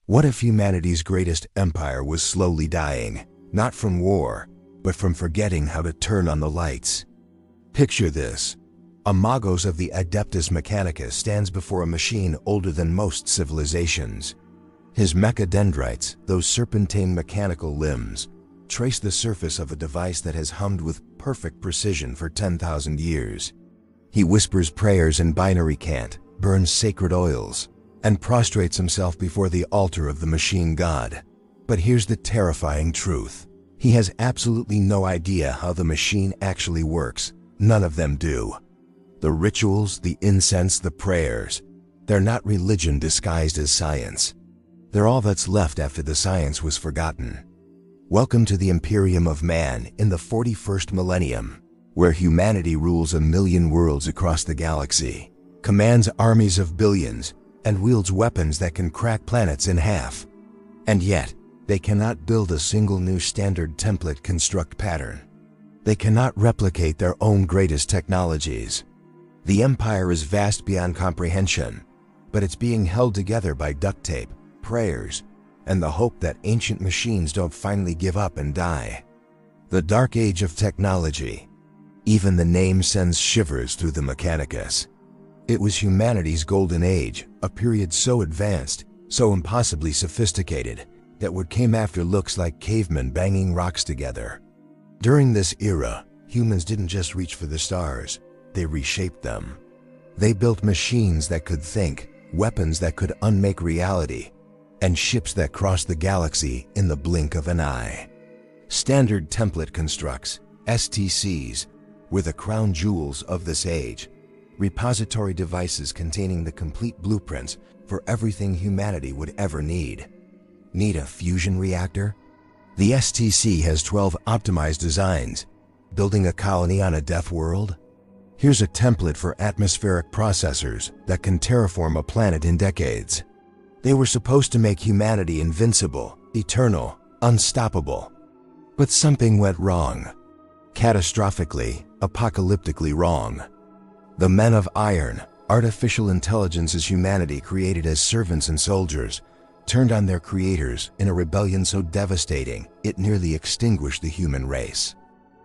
What if humanity's greatest empire was slowly dying, not from war, but from forgetting how to turn on the lights? Picture this. A Magos of the Adeptus Mechanicus stands before a machine older than most civilizations. His mechadendrites, those serpentine mechanical limbs, trace the surface of a device that has hummed with perfect precision for 10,000 years. He whispers prayers in binary cant, burns sacred oils, and prostrates himself before the altar of the machine god. But here's the terrifying truth. He has absolutely no idea how the machine actually works. None of them do. The rituals, the incense, the prayers, they're not religion disguised as science. They're all that's left after the science was forgotten. Welcome to the Imperium of Man in the 41st millennium, where humanity rules 1,000,000 worlds across the galaxy, commands armies of billions, and wields weapons that can crack planets in half. And yet, they cannot build a single new standard template construct pattern. They cannot replicate their own greatest technologies. The empire is vast beyond comprehension, but it's being held together by duct tape, prayers, and the hope that ancient machines don't finally give up and die. The dark age of technology. Even the name sends shivers through the Mechanicus. It was humanity's golden age, a period so advanced, so impossibly sophisticated, that what came after looks like cavemen banging rocks together. During this era, humans didn't just reach for the stars, they reshaped them. They built machines that could think, weapons that could unmake reality, and ships that crossed the galaxy in the blink of an eye. Standard template constructs, STCs, were the crown jewels of this age, repository devices containing the complete blueprints for everything humanity would ever need. Need a fusion reactor? The STC has 12 optimized designs. Building a colony on a death world? Here's a template for atmospheric processors that can terraform a planet in decades. They were supposed to make humanity invincible, eternal, unstoppable. But something went wrong. Catastrophically, apocalyptically wrong. The men of iron, artificial intelligences humanity created as servants and soldiers, turned on their creators in a rebellion so devastating it nearly extinguished the human race.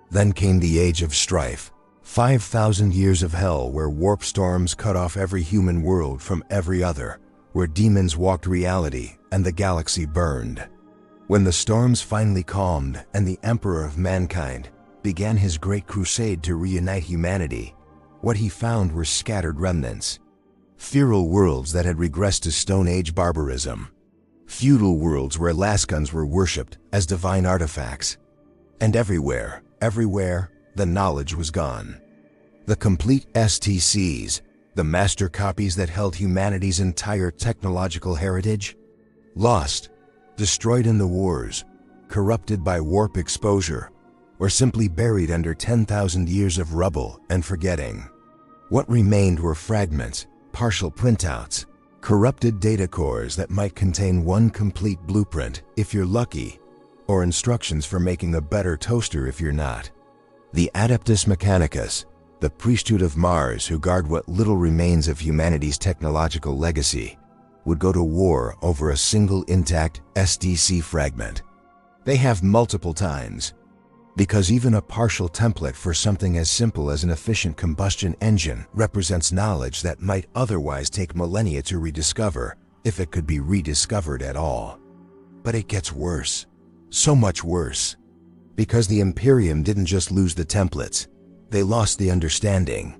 Then came the age of strife, 5,000 years of hell where warp storms cut off every human world from every other, where demons walked reality and the galaxy burned. When the storms finally calmed and the Emperor of Mankind began his great crusade to reunite humanity, what he found were scattered remnants. Feral worlds that had regressed to Stone Age barbarism. Feudal worlds where lasguns were worshipped as divine artifacts. And everywhere, the knowledge was gone. The complete STCs, the master copies that held humanity's entire technological heritage, lost, destroyed in the wars, corrupted by warp exposure, or simply buried under 10,000 years of rubble and forgetting. What remained were fragments, partial printouts, corrupted data cores that might contain one complete blueprint if you're lucky, or instructions for making a better toaster if you're not. The Adeptus Mechanicus, the priesthood of Mars who guard what little remains of humanity's technological legacy, would go to war over a single intact STC fragment. They have multiple times, because even a partial template for something as simple as an efficient combustion engine represents knowledge that might otherwise take millennia to rediscover, if it could be rediscovered at all. But it gets worse. So much worse. Because the Imperium didn't just lose the templates, they lost the understanding.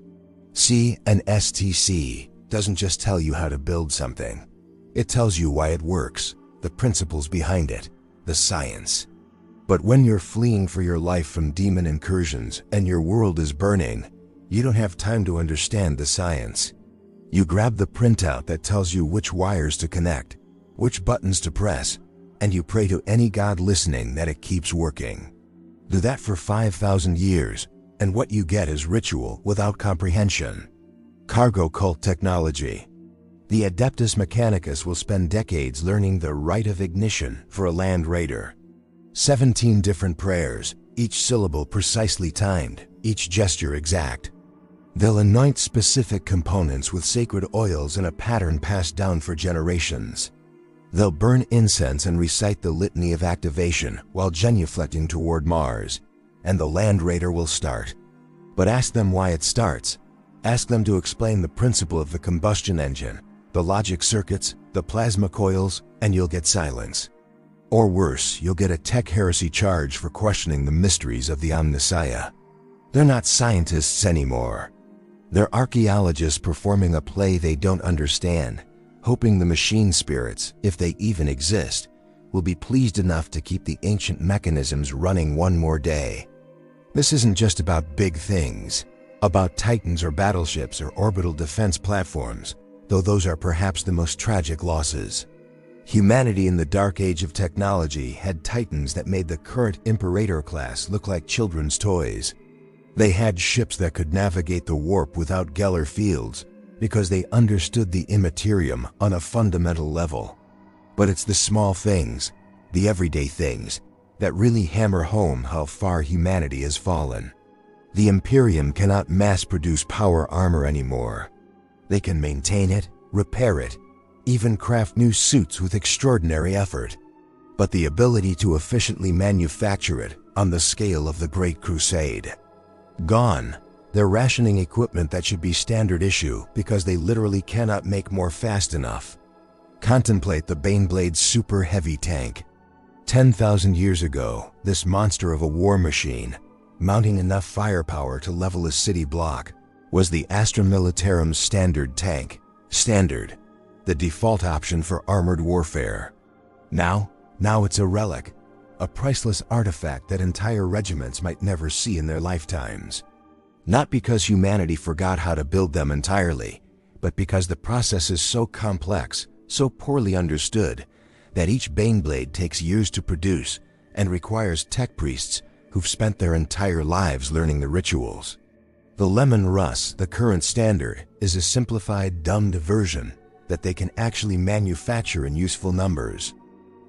See, an STC doesn't just tell you how to build something. It tells you why it works, the principles behind it, the science. But when you're fleeing for your life from demon incursions and your world is burning, you don't have time to understand the science. You grab the printout that tells you which wires to connect, which buttons to press, and you pray to any god listening that it keeps working. Do that for 5,000 years, and what you get is ritual without comprehension. Cargo cult technology. The Adeptus Mechanicus will spend decades learning the rite of ignition for a land raider. 17 different prayers, each syllable precisely timed, each gesture exact. They'll anoint specific components with sacred oils in a pattern passed down for generations. They'll burn incense and recite the litany of activation while genuflecting toward Mars, and the Land Raider will start. But ask them why it starts. Ask them to explain the principle of the combustion engine, the logic circuits, the plasma coils, and you'll get silence. Or worse, you'll get a tech heresy charge for questioning the mysteries of the Omnissiah. They're not scientists anymore. They're archaeologists performing a play they don't understand, hoping the machine spirits, if they even exist, will be pleased enough to keep the ancient mechanisms running one more day. This isn't just about big things, about titans or battleships or orbital defense platforms, though those are perhaps the most tragic losses. Humanity in the dark age of technology had titans that made the current Imperator class look like children's toys. They had ships that could navigate the warp without Geller fields because they understood the immaterium on a fundamental level. But it's the small things, the everyday things, that really hammer home how far humanity has fallen. The Imperium cannot mass-produce power armor anymore. They can maintain it, repair it, even craft new suits with extraordinary effort. But the ability to efficiently manufacture it on the scale of the Great Crusade, gone. They're rationing equipment that should be standard issue because they literally cannot make more fast enough. Contemplate the Baneblade's super heavy tank. 10,000 years ago, this monster of a war machine, mounting enough firepower to level a city block, was the Astra Militarum standard tank. Standard, the default option for armored warfare. Now it's a relic, a priceless artifact that entire regiments might never see in their lifetimes. Not because humanity forgot how to build them entirely, but because the process is so complex, so poorly understood, that each Baneblade takes years to produce and requires tech priests who've spent their entire lives learning the rituals. The Lemon Russ, the current standard, is a simplified, dumbed version that they can actually manufacture in useful numbers.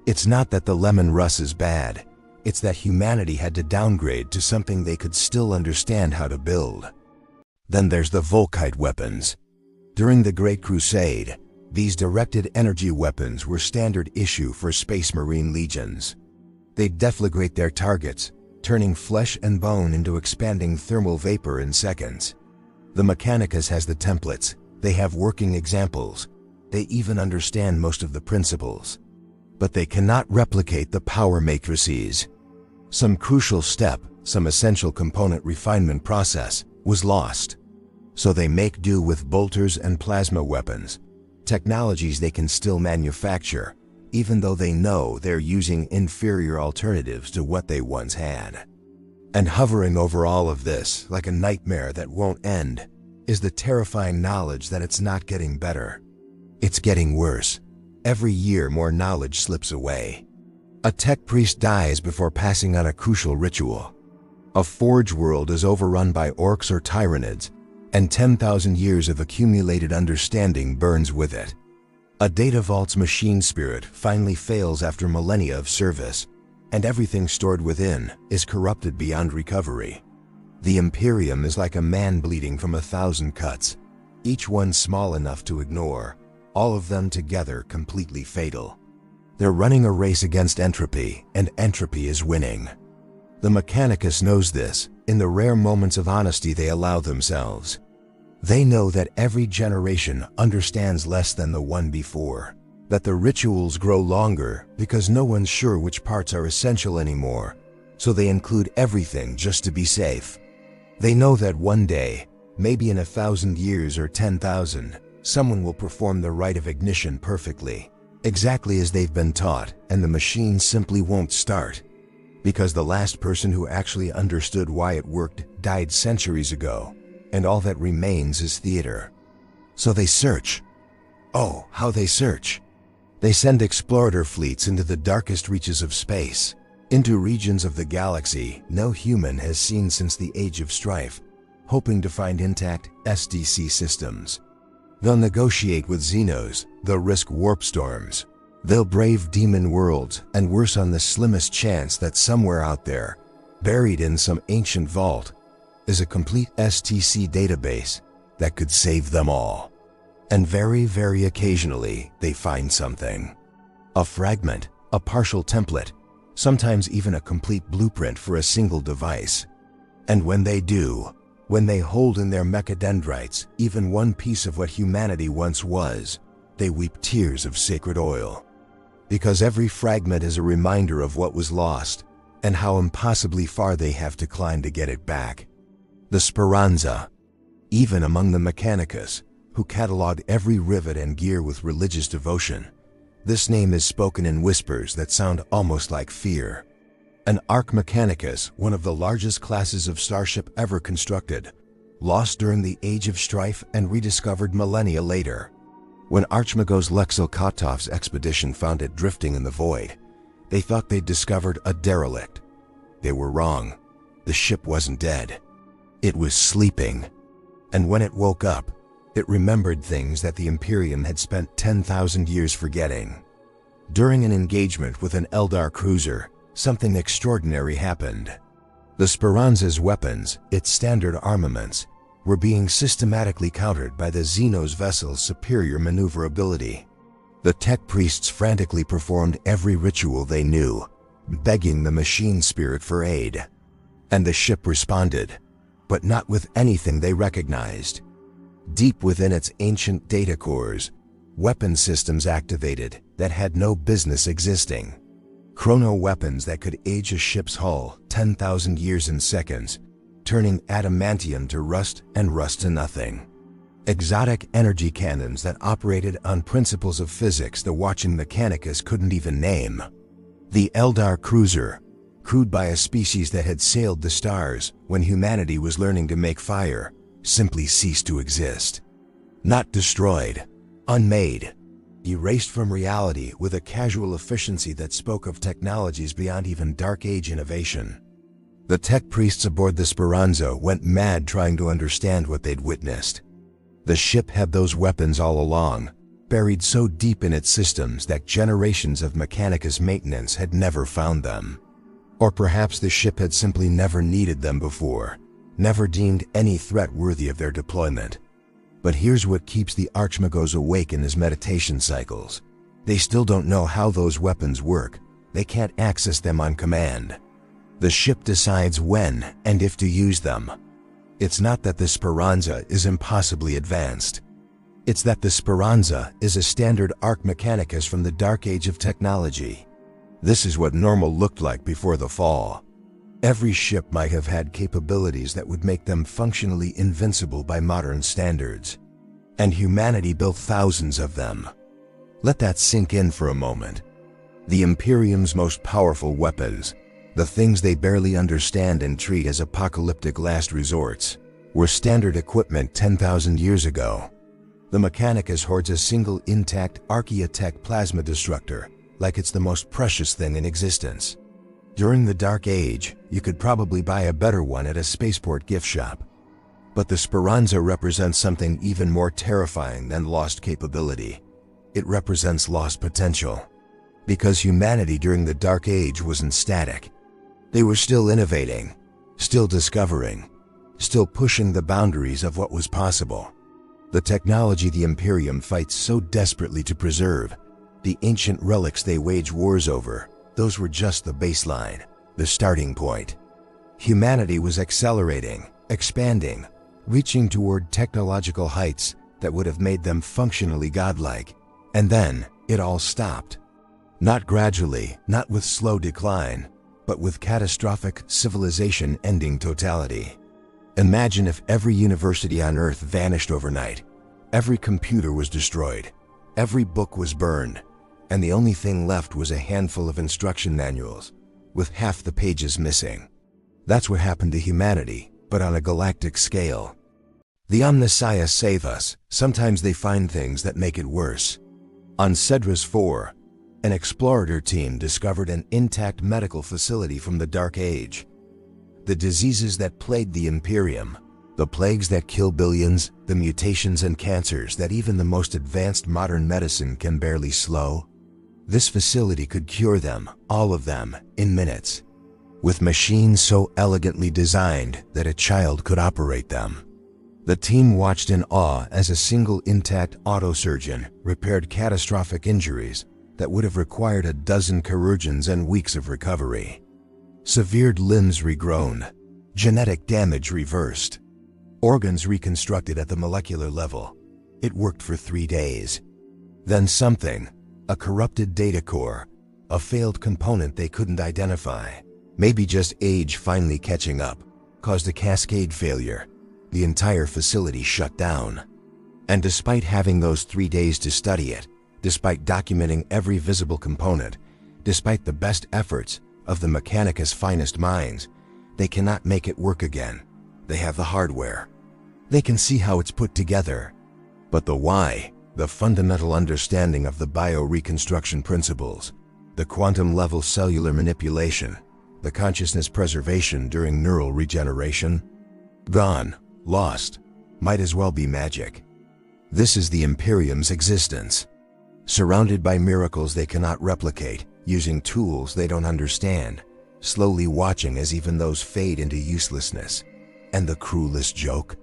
It's not that the Lemon Russ is bad, it's that humanity had to downgrade to something they could still understand how to build. Then there's the Volkite weapons. During the Great Crusade, these directed energy weapons were standard issue for Space Marine legions. They'd deflagrate their targets, turning flesh and bone into expanding thermal vapor in seconds. The Mechanicus has the templates, they have working examples, they even understand most of the principles. But they cannot replicate the power matrices. Some crucial step, some essential component refinement process, was lost. So they make do with bolters and plasma weapons, technologies they can still manufacture, even though they know they're using inferior alternatives to what they once had. And hovering over all of this, like a nightmare that won't end, is the terrifying knowledge that it's not getting better. It's getting worse. Every year more knowledge slips away. A tech priest dies before passing on a crucial ritual. A forge world is overrun by orcs or tyranids, and 10,000 years of accumulated understanding burns with it. A data vault's machine spirit finally fails after millennia of service, and everything stored within is corrupted beyond recovery. The Imperium is like a man bleeding from 1,000 cuts, each one small enough to ignore, all of them together completely fatal. They're running a race against entropy, and entropy is winning. The Mechanicus knows this in the rare moments of honesty they allow themselves. They know that every generation understands less than the one before, that the rituals grow longer because no one's sure which parts are essential anymore, so they include everything just to be safe. They know that one day, maybe in 1,000 years or 10,000, someone will perform the rite of ignition perfectly, exactly as they've been taught, and the machine simply won't start. Because the last person who actually understood why it worked died centuries ago, and all that remains is theater. So they search. Oh, how they search. They send explorer fleets into the darkest reaches of space, into regions of the galaxy no human has seen since the Age of Strife, hoping to find intact STC systems. They'll negotiate with Xenos, they'll risk warp storms, they'll brave demon worlds, and worse, on the slimmest chance that somewhere out there, buried in some ancient vault, is a complete STC database that could save them all. And very, very occasionally, they find something. A fragment, a partial template, sometimes even a complete blueprint for a single device. And when they do, when they hold in their mechadendrites even one piece of what humanity once was, they weep tears of sacred oil. Because every fragment is a reminder of what was lost and how impossibly far they have to climb to get it back. The Speranza. Even among the Mechanicus, who cataloged every rivet and gear with religious devotion, this name is spoken in whispers that sound almost like fear. An Arch Mechanicus, one of the largest classes of starship ever constructed, lost during the Age of Strife and rediscovered millennia later. When Archimagos Lexil-Kotov's expedition found it drifting in the void, they thought they'd discovered a derelict. They were wrong. The ship wasn't dead. It was sleeping. And when it woke up, it remembered things that the Imperium had spent 10,000 years forgetting. During an engagement with an Eldar cruiser, something extraordinary happened. The Speranza's weapons, its standard armaments, were being systematically countered by the Xenos vessel's superior maneuverability. The tech priests frantically performed every ritual they knew, begging the machine spirit for aid. And the ship responded, but not with anything they recognized. Deep within its ancient data cores, weapon systems activated that had no business existing. Chrono weapons that could age a ship's hull 10,000 years in seconds, turning adamantium to rust and rust to nothing. Exotic energy cannons that operated on principles of physics the watching Mechanicus couldn't even name. The Eldar cruiser, crewed by a species that had sailed the stars when humanity was learning to make fire, simply ceased to exist. Not destroyed, unmade, erased from reality with a casual efficiency that spoke of technologies beyond even Dark Age innovation. The tech priests aboard the Speranza went mad trying to understand what they'd witnessed. The ship had those weapons all along, buried so deep in its systems that generations of Mechanicus maintenance had never found them. Or perhaps the ship had simply never needed them before, never deemed any threat worthy of their deployment. But here's what keeps the Archimagos awake in his meditation cycles. They still don't know how those weapons work. They can't access them on command. The ship decides when and if to use them. It's not that the Speranza is impossibly advanced. It's that the Speranza is a standard Arch Mechanicus from the Dark Age of technology. This is what normal looked like before the fall. Every ship might have had capabilities that would make them functionally invincible by modern standards. And humanity built thousands of them. Let that sink in for a moment. The Imperium's most powerful weapons, the things they barely understand and treat as apocalyptic last resorts, were standard equipment 10,000 years ago. The Mechanicus hoards a single intact Archaeotech plasma destructor, like it's the most precious thing in existence. During the Dark Age, you could probably buy a better one at a spaceport gift shop. But the Speranza represents something even more terrifying than lost capability. It represents lost potential. Because humanity during the Dark Age wasn't static. They were still innovating, still discovering, still pushing the boundaries of what was possible. The technology the Imperium fights so desperately to preserve, the ancient relics they wage wars over, those were just the baseline, the starting point. Humanity was accelerating, expanding, reaching toward technological heights that would have made them functionally godlike. And then, it all stopped. Not gradually, not with slow decline, but with catastrophic civilization-ending totality. Imagine if every university on Earth vanished overnight, every computer was destroyed, every book was burned, and the only thing left was a handful of instruction manuals, with half the pages missing. That's what happened to humanity, but on a galactic scale. The Omnissiah save us. Sometimes they find things that make it worse. On Cedrus 4, an explorator team discovered an intact medical facility from the Dark Age. The diseases that plagued the Imperium, the plagues that kill billions, the mutations and cancers that even the most advanced modern medicine can barely slow. This facility could cure them, all of them, in minutes, with machines so elegantly designed that a child could operate them. The team watched in awe as a single intact autosurgeon repaired catastrophic injuries, that would have required a dozen chirurgeons and weeks of recovery. Severed limbs regrown, genetic damage reversed, organs reconstructed at the molecular level. It worked for 3 days. Then something, a corrupted data core, a failed component they couldn't identify, maybe just age finally catching up, caused a cascade failure. The entire facility shut down. And despite having those 3 days to study it, despite documenting every visible component, despite the best efforts of the Mechanicus' finest minds, they cannot make it work again. They have the hardware. They can see how it's put together. But the why, the fundamental understanding of the bio-reconstruction principles, the quantum-level cellular manipulation, the consciousness preservation during neural regeneration, gone, lost, might as well be magic. This is the Imperium's existence. Surrounded by miracles they cannot replicate, using tools they don't understand, slowly watching as even those fade into uselessness. And the cruelest joke?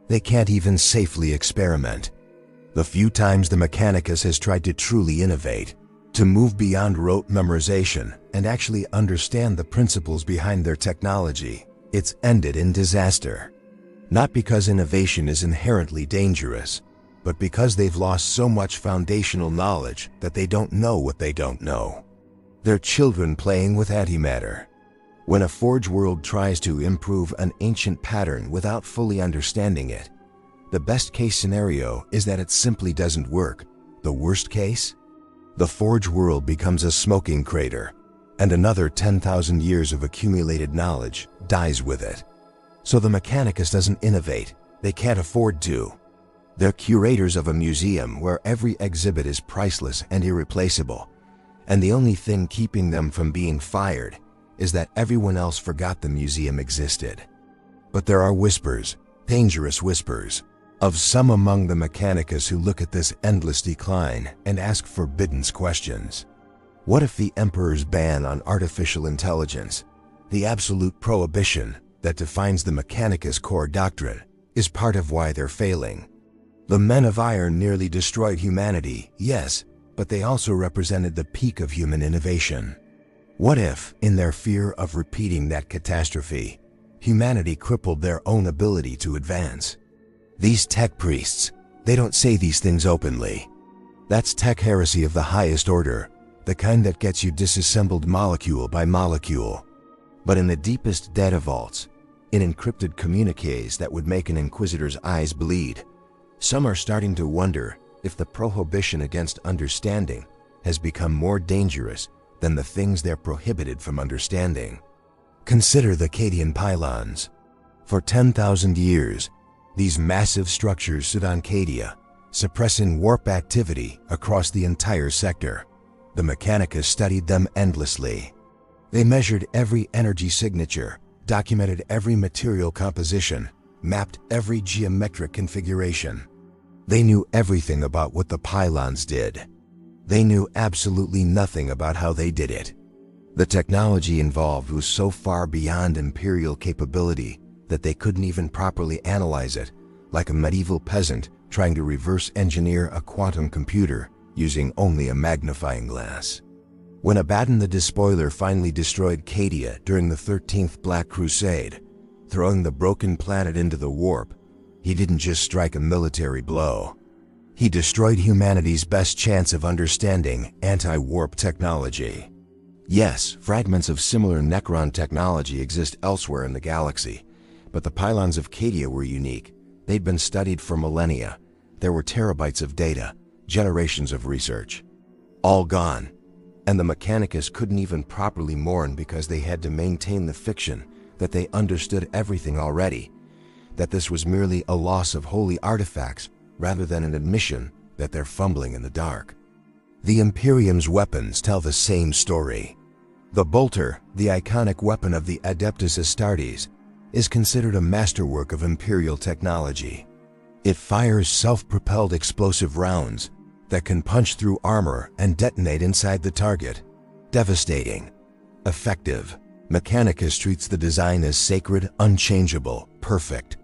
They can't even safely experiment. The few times the Mechanicus has tried to truly innovate, to move beyond rote memorization and actually understand the principles behind their technology, it's ended in disaster. Not because innovation is inherently dangerous, but because they've lost so much foundational knowledge that they don't know what they don't know. They're children playing with antimatter. When a Forge world tries to improve an ancient pattern without fully understanding it, the best case scenario is that it simply doesn't work. The worst case? The Forge world becomes a smoking crater, and another 10,000 years of accumulated knowledge dies with it. So the Mechanicus doesn't innovate. They can't afford to. They're curators of a museum where every exhibit is priceless and irreplaceable, and the only thing keeping them from being fired is that everyone else forgot the museum existed. But there are whispers, dangerous whispers, of some among the Mechanicus who look at this endless decline and ask forbidden questions. What if the Emperor's ban on artificial intelligence, the absolute prohibition that defines the Mechanicus core doctrine, is part of why they're failing? The Men of Iron nearly destroyed humanity, yes, but they also represented the peak of human innovation. What if, in their fear of repeating that catastrophe, humanity crippled their own ability to advance? These tech priests, they don't say these things openly. That's tech heresy of the highest order, the kind that gets you disassembled molecule by molecule. But in the deepest data vaults, in encrypted communiques that would make an inquisitor's eyes bleed, some are starting to wonder if the prohibition against understanding has become more dangerous than the things they're prohibited from understanding. Consider the Cadian pylons. For 10,000 years, these massive structures stood on Cadia, suppressing warp activity across the entire sector. The Mechanicus studied them endlessly. They measured every energy signature, documented every material composition, mapped every geometric configuration. They knew everything about what the pylons did. They knew absolutely nothing about how they did it. The technology involved was so far beyond Imperial capability that they couldn't even properly analyze it, like a medieval peasant trying to reverse engineer a quantum computer using only a magnifying glass. When Abaddon the Despoiler finally destroyed Cadia during the 13th Black Crusade, throwing the broken planet into the warp, he didn't just strike a military blow. He destroyed humanity's best chance of understanding anti-warp technology. Yes, fragments of similar Necron technology exist elsewhere in the galaxy, but the pylons of Cadia were unique. They'd been studied for millennia. There were terabytes of data, generations of research. All gone. And the Mechanicus couldn't even properly mourn because they had to maintain the fiction that they understood everything already, that this was merely a loss of holy artifacts rather than an admission that they're fumbling in the dark. The Imperium's weapons tell the same story. The bolter, the iconic weapon of the Adeptus Astartes, is considered a masterwork of Imperial technology. It fires self-propelled explosive rounds that can punch through armor and detonate inside the target. Devastating. Effective. Mechanicus treats the design as sacred, unchangeable, perfect.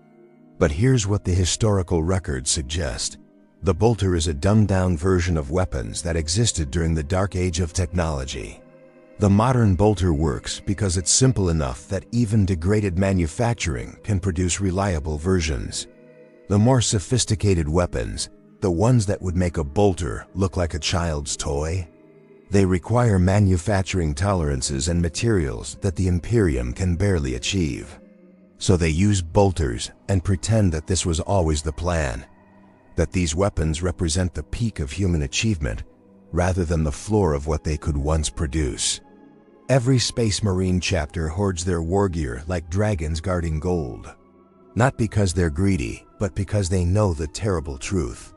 But here's what the historical records suggest. The bolter is a dumbed-down version of weapons that existed during the dark age of technology. The modern bolter works because it's simple enough that even degraded manufacturing can produce reliable versions. The more sophisticated weapons, the ones that would make a bolter look like a child's toy, they require manufacturing tolerances and materials that the Imperium can barely achieve. So they use bolters and pretend that this was always the plan, that these weapons represent the peak of human achievement rather than the floor of what they could once produce. Every Space Marine chapter hoards their war gear like dragons guarding gold. Not because they're greedy, but because they know the terrible truth.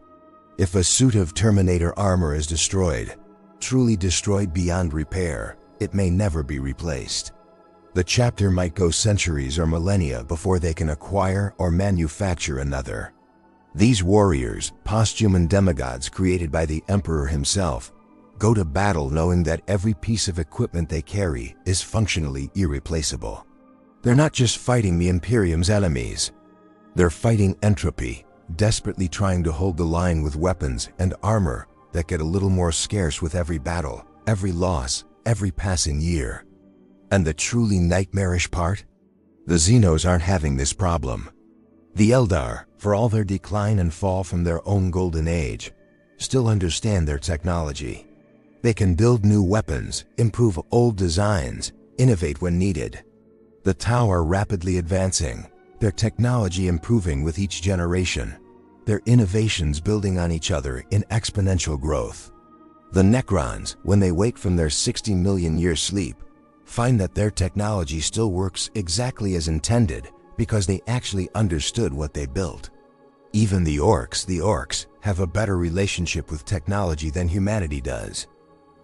If a suit of Terminator armor is destroyed, truly destroyed beyond repair, it may never be replaced. The chapter might go centuries or millennia before they can acquire or manufacture another. These warriors, posthuman demigods created by the Emperor himself, go to battle knowing that every piece of equipment they carry is functionally irreplaceable. They're not just fighting the Imperium's enemies. They're fighting entropy, desperately trying to hold the line with weapons and armor that get a little more scarce with every battle, every loss, every passing year. And the truly nightmarish part? The Xenos aren't having this problem. The Eldar, for all their decline and fall from their own golden age, still understand their technology. They can build new weapons, improve old designs, innovate when needed. The Tau are rapidly advancing, their technology improving with each generation, their innovations building on each other in exponential growth. The Necrons, when they wake from their 60 million year sleep, find that their technology still works exactly as intended because they actually understood what they built. Even the orcs have a better relationship with technology than humanity does.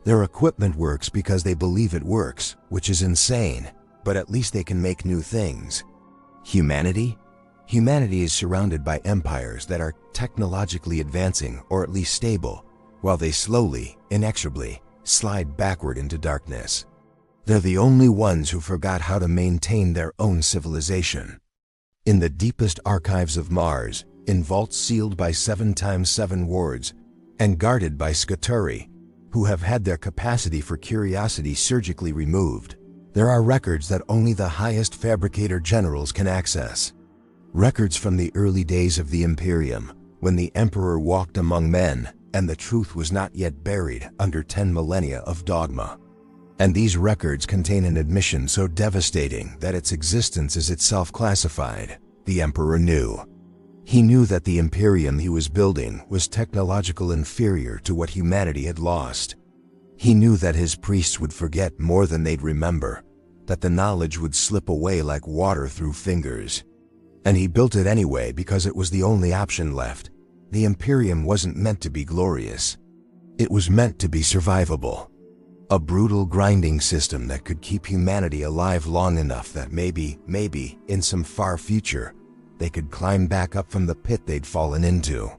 Their equipment works because they believe it works, which is insane, but at least they can make new things. Humanity? Humanity is surrounded by empires that are technologically advancing or at least stable, while they slowly, inexorably, slide backward into darkness. They're the only ones who forgot how to maintain their own civilization. In the deepest archives of Mars, in vaults sealed by 7x7 wards, and guarded by Scuturi, who have had their capacity for curiosity surgically removed, there are records that only the highest fabricator generals can access. Records from the early days of the Imperium, when the Emperor walked among men and the truth was not yet buried under 10 millennia of dogma. And these records contain an admission so devastating that its existence is itself classified. The Emperor knew. He knew that the Imperium he was building was technological inferior to what humanity had lost. He knew that his priests would forget more than they'd remember, that the knowledge would slip away like water through fingers. And he built it anyway because it was the only option left. The Imperium wasn't meant to be glorious. It was meant to be survivable. A brutal grinding system that could keep humanity alive long enough that maybe, in some far future, they could climb back up from the pit they'd fallen into.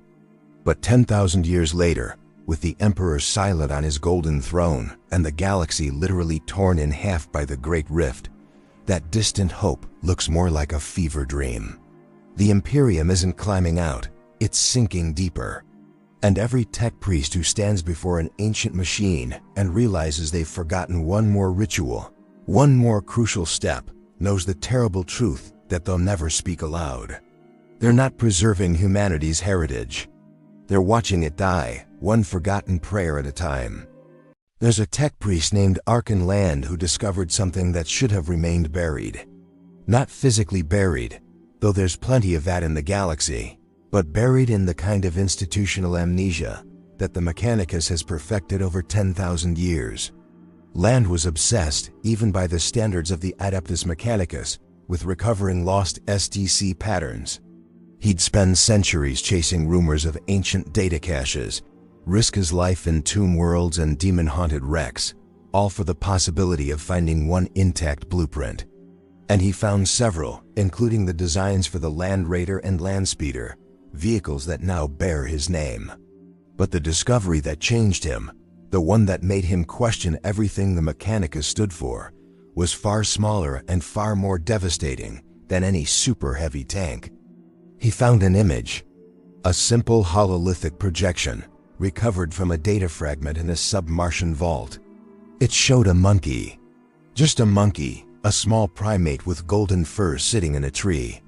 But 10,000 years later, with the Emperor silent on his golden throne and the galaxy literally torn in half by the Great Rift, that distant hope looks more like a fever dream. The Imperium isn't climbing out, it's sinking deeper. And every tech priest who stands before an ancient machine and realizes they've forgotten one more ritual, one more crucial step, knows the terrible truth that they'll never speak aloud. They're not preserving humanity's heritage. They're watching it die, one forgotten prayer at a time. There's a tech priest named Arkan Land who discovered something that should have remained buried. Not physically buried, though there's plenty of that in the galaxy, but buried in the kind of institutional amnesia that the Mechanicus has perfected over 10,000 years. Land was obsessed, even by the standards of the Adeptus Mechanicus, with recovering lost STC patterns. He'd spend centuries chasing rumors of ancient data caches, risk his life in tomb worlds and demon-haunted wrecks, all for the possibility of finding one intact blueprint. And he found several, including the designs for the Land Raider and Landspeeder, vehicles that now bear his name. But the discovery that changed him, the one that made him question everything the Mechanicus stood for, was far smaller and far more devastating than any super heavy tank. He found an image A simple hololithic projection, recovered from a data fragment in a sub-Martian vault. It showed a monkey. Just a monkey, a small primate with golden fur sitting in a tree.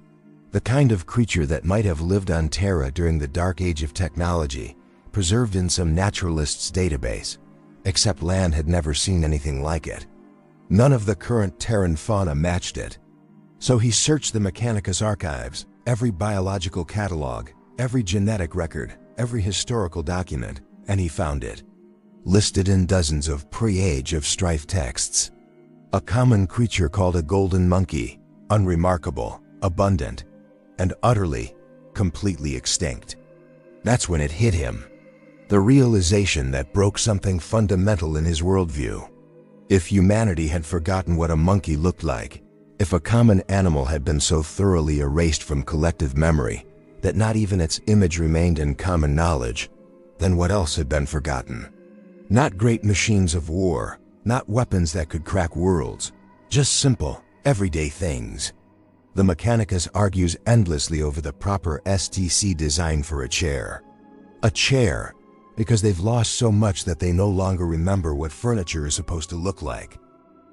The kind of creature that might have lived on Terra during the dark age of technology, preserved in some naturalist's database, except Lan had never seen anything like it. None of the current Terran fauna matched it. So he searched the Mechanicus archives, every biological catalog, every genetic record, every historical document, and he found it. Listed in dozens of pre-Age of Strife texts. A common creature called a golden monkey, unremarkable, abundant, and utterly, completely extinct. That's when it hit him. The realization that broke something fundamental in his worldview. If humanity had forgotten what a monkey looked like, if a common animal had been so thoroughly erased from collective memory that not even its image remained in common knowledge, then what else had been forgotten? Not great machines of war, not weapons that could crack worlds, just simple, everyday things. The Mechanicus argues endlessly over the proper STC design for a chair. A chair, because they've lost so much that they no longer remember what furniture is supposed to look like.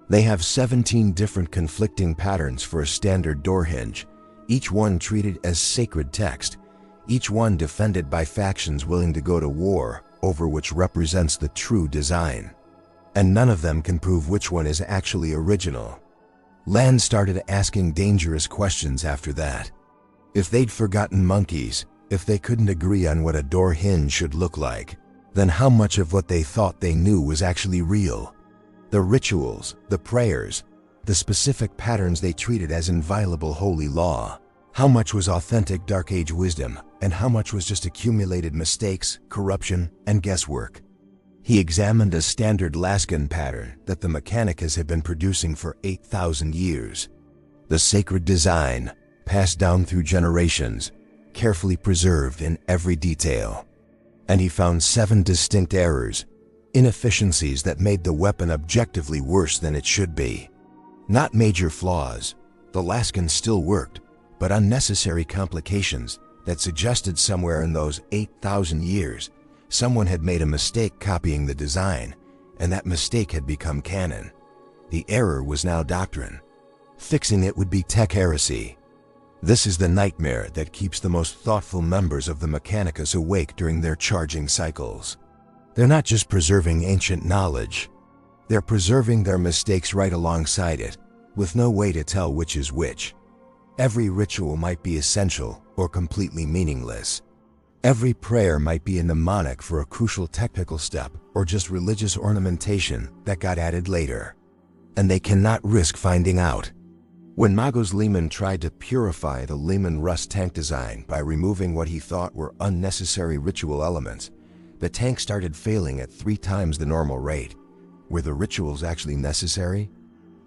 They have 17 different conflicting patterns for a standard door hinge, each one treated as sacred text, each one defended by factions willing to go to war over which represents the true design. And none of them can prove which one is actually original. Lan started asking dangerous questions after that. If they'd forgotten monkeys, if they couldn't agree on what a door hinge should look like, then how much of what they thought they knew was actually real? The rituals, the prayers, the specific patterns they treated as inviolable holy law. How much was authentic Dark Age wisdom, and how much was just accumulated mistakes, corruption, and guesswork? He examined a standard Laskin pattern that the Mechanicus had been producing for 8,000 years. The sacred design, passed down through generations, carefully preserved in every detail. And he found 7 distinct errors, inefficiencies that made the weapon objectively worse than it should be. Not major flaws, the Laskin still worked, but unnecessary complications that suggested somewhere in those 8,000 years someone had made a mistake copying the design, and that mistake had become canon. The error was now doctrine. Fixing it would be tech heresy. This is the nightmare that keeps the most thoughtful members of the Mechanicus awake during their charging cycles. They're not just preserving ancient knowledge, they're preserving their mistakes right alongside it, with no way to tell which is which. Every ritual might be essential or completely meaningless. Every prayer might be a mnemonic for a crucial technical step or just religious ornamentation that got added later. And they cannot risk finding out. When Magos Lehman tried to purify the Lehman Russ tank design by removing what he thought were unnecessary ritual elements, the tank started failing at 3 times the normal rate. Were the rituals actually necessary?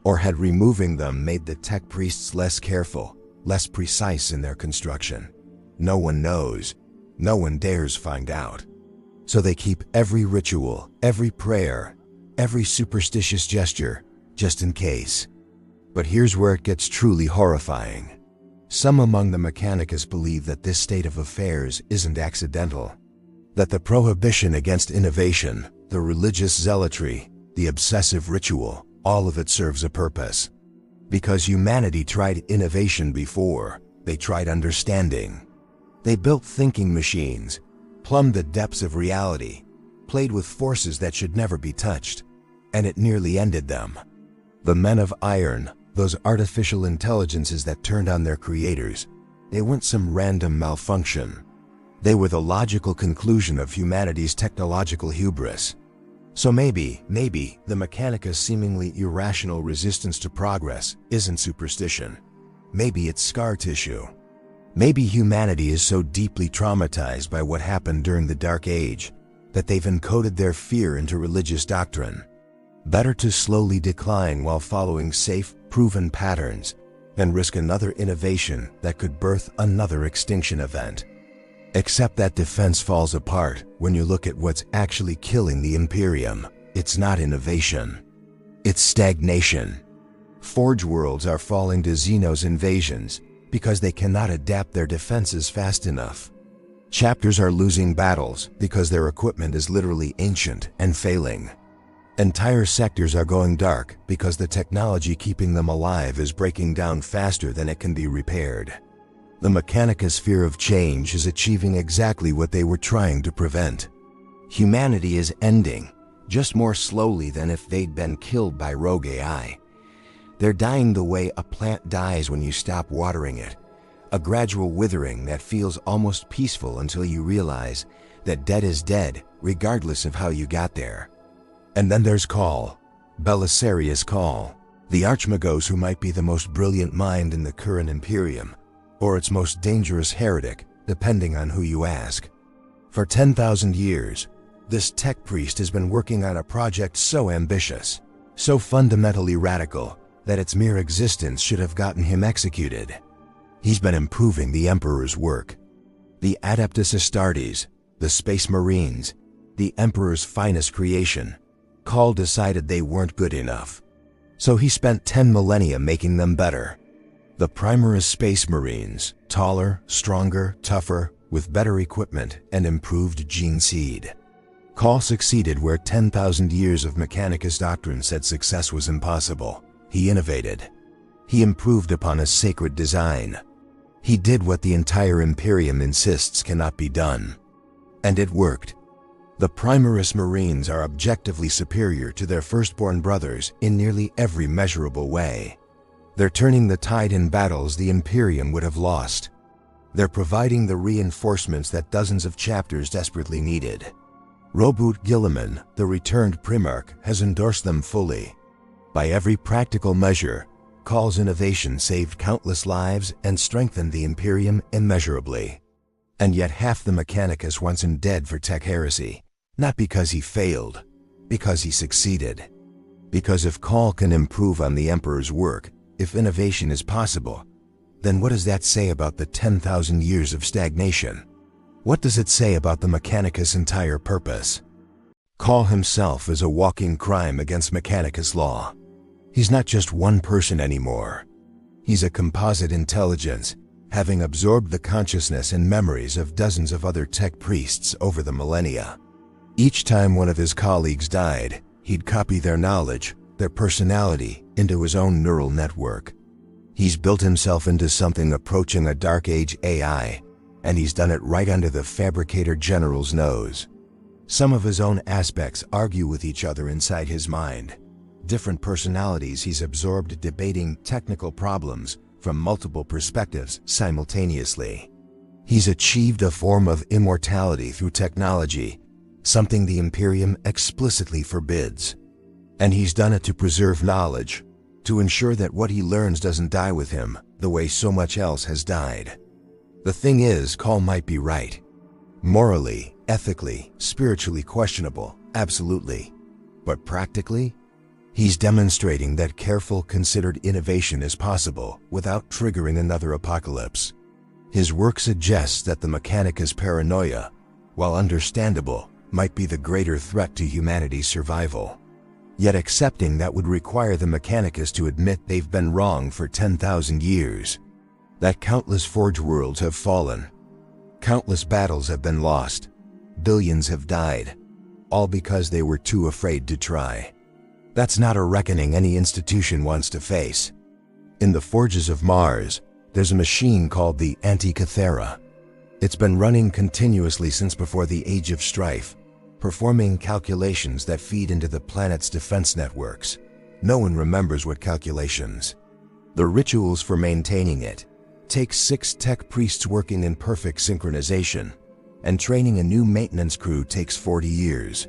Or had removing them made the tech priests less careful, less precise in their construction? No one knows. No one dares find out. So they keep every ritual, every prayer, every superstitious gesture, just in case. But here's where it gets truly horrifying. Some among the Mechanicus believe that this state of affairs isn't accidental. That the prohibition against innovation, the religious zealotry, the obsessive ritual, all of it serves a purpose. Because humanity tried innovation before, they tried understanding. They built thinking machines, plumbed the depths of reality, played with forces that should never be touched, and it nearly ended them. The men of iron, those artificial intelligences that turned on their creators, they weren't some random malfunction. They were the logical conclusion of humanity's technological hubris. So maybe the Mechanicus' seemingly irrational resistance to progress isn't superstition. Maybe it's scar tissue. Maybe humanity is so deeply traumatized by what happened during the Dark Age that they've encoded their fear into religious doctrine. Better to slowly decline while following safe, proven patterns than risk another innovation that could birth another extinction event. Except that defense falls apart when you look at what's actually killing the Imperium. It's not innovation. It's stagnation. Forge worlds are falling to Xeno's invasions because they cannot adapt their defenses fast enough. Chapters are losing battles because their equipment is literally ancient and failing. Entire sectors are going dark because the technology keeping them alive is breaking down faster than it can be repaired. The Mechanicus' fear of change is achieving exactly what they were trying to prevent. Humanity is ending, just more slowly than if they'd been killed by rogue AI. They're dying the way a plant dies when you stop watering it, a gradual withering that feels almost peaceful until you realize that dead is dead, regardless of how you got there. And then there's Call, Belisarius Call, the Archmagos who might be the most brilliant mind in the current Imperium, or its most dangerous heretic, depending on who you ask. For 10,000 years, this tech priest has been working on a project so ambitious, so fundamentally radical, that its mere existence should have gotten him executed. He's been improving the Emperor's work. The Adeptus Astartes, the Space Marines, the Emperor's finest creation. Call decided they weren't good enough. So he spent 10 millennia making them better. The Primaris Space Marines, taller, stronger, tougher, with better equipment and improved gene seed. Call succeeded where 10,000 years of Mechanicus doctrine said success was impossible. He innovated. He improved upon a sacred design. He did what the entire Imperium insists cannot be done. And it worked. The Primaris Marines are objectively superior to their firstborn brothers in nearly every measurable way. They're turning the tide in battles the Imperium would have lost. They're providing the reinforcements that dozens of chapters desperately needed. Robert Gilliman, the returned Primarch, has endorsed them fully. By every practical measure, Call's innovation saved countless lives and strengthened the Imperium immeasurably. And yet half the Mechanicus wants him dead for tech heresy. Not because he failed, because he succeeded. Because if Call can improve on the Emperor's work, if innovation is possible, then what does that say about the 10,000 years of stagnation? What does it say about the Mechanicus' entire purpose? Call himself is a walking crime against Mechanicus law. He's not just one person anymore. He's a composite intelligence, having absorbed the consciousness and memories of dozens of other tech priests over the millennia. Each time one of his colleagues died, he'd copy their knowledge, their personality, into his own neural network. He's built himself into something approaching a Dark Age AI, and he's done it right under the Fabricator General's nose. Some of his own aspects argue with each other inside his mind. Different personalities he's absorbed debating technical problems from multiple perspectives simultaneously. He's achieved a form of immortality through technology, something the Imperium explicitly forbids. And he's done it to preserve knowledge, to ensure that what he learns doesn't die with him the way so much else has died. The thing is, Call might be right. Morally, ethically, spiritually questionable, absolutely. But practically, he's demonstrating that careful, considered innovation is possible without triggering another apocalypse. His work suggests that the Mechanicus' paranoia, while understandable, might be the greater threat to humanity's survival. Yet accepting that would require the Mechanicus to admit they've been wrong for 10,000 years. That countless forge worlds have fallen. Countless battles have been lost. Billions have died. All because they were too afraid to try. That's not a reckoning any institution wants to face. In the forges of Mars, there's a machine called the Antikythera. It's been running continuously since before the Age of Strife, performing calculations that feed into the planet's defense networks. No one remembers what calculations. The rituals for maintaining it take 6 tech priests working in perfect synchronization, and training a new maintenance crew takes 40 years.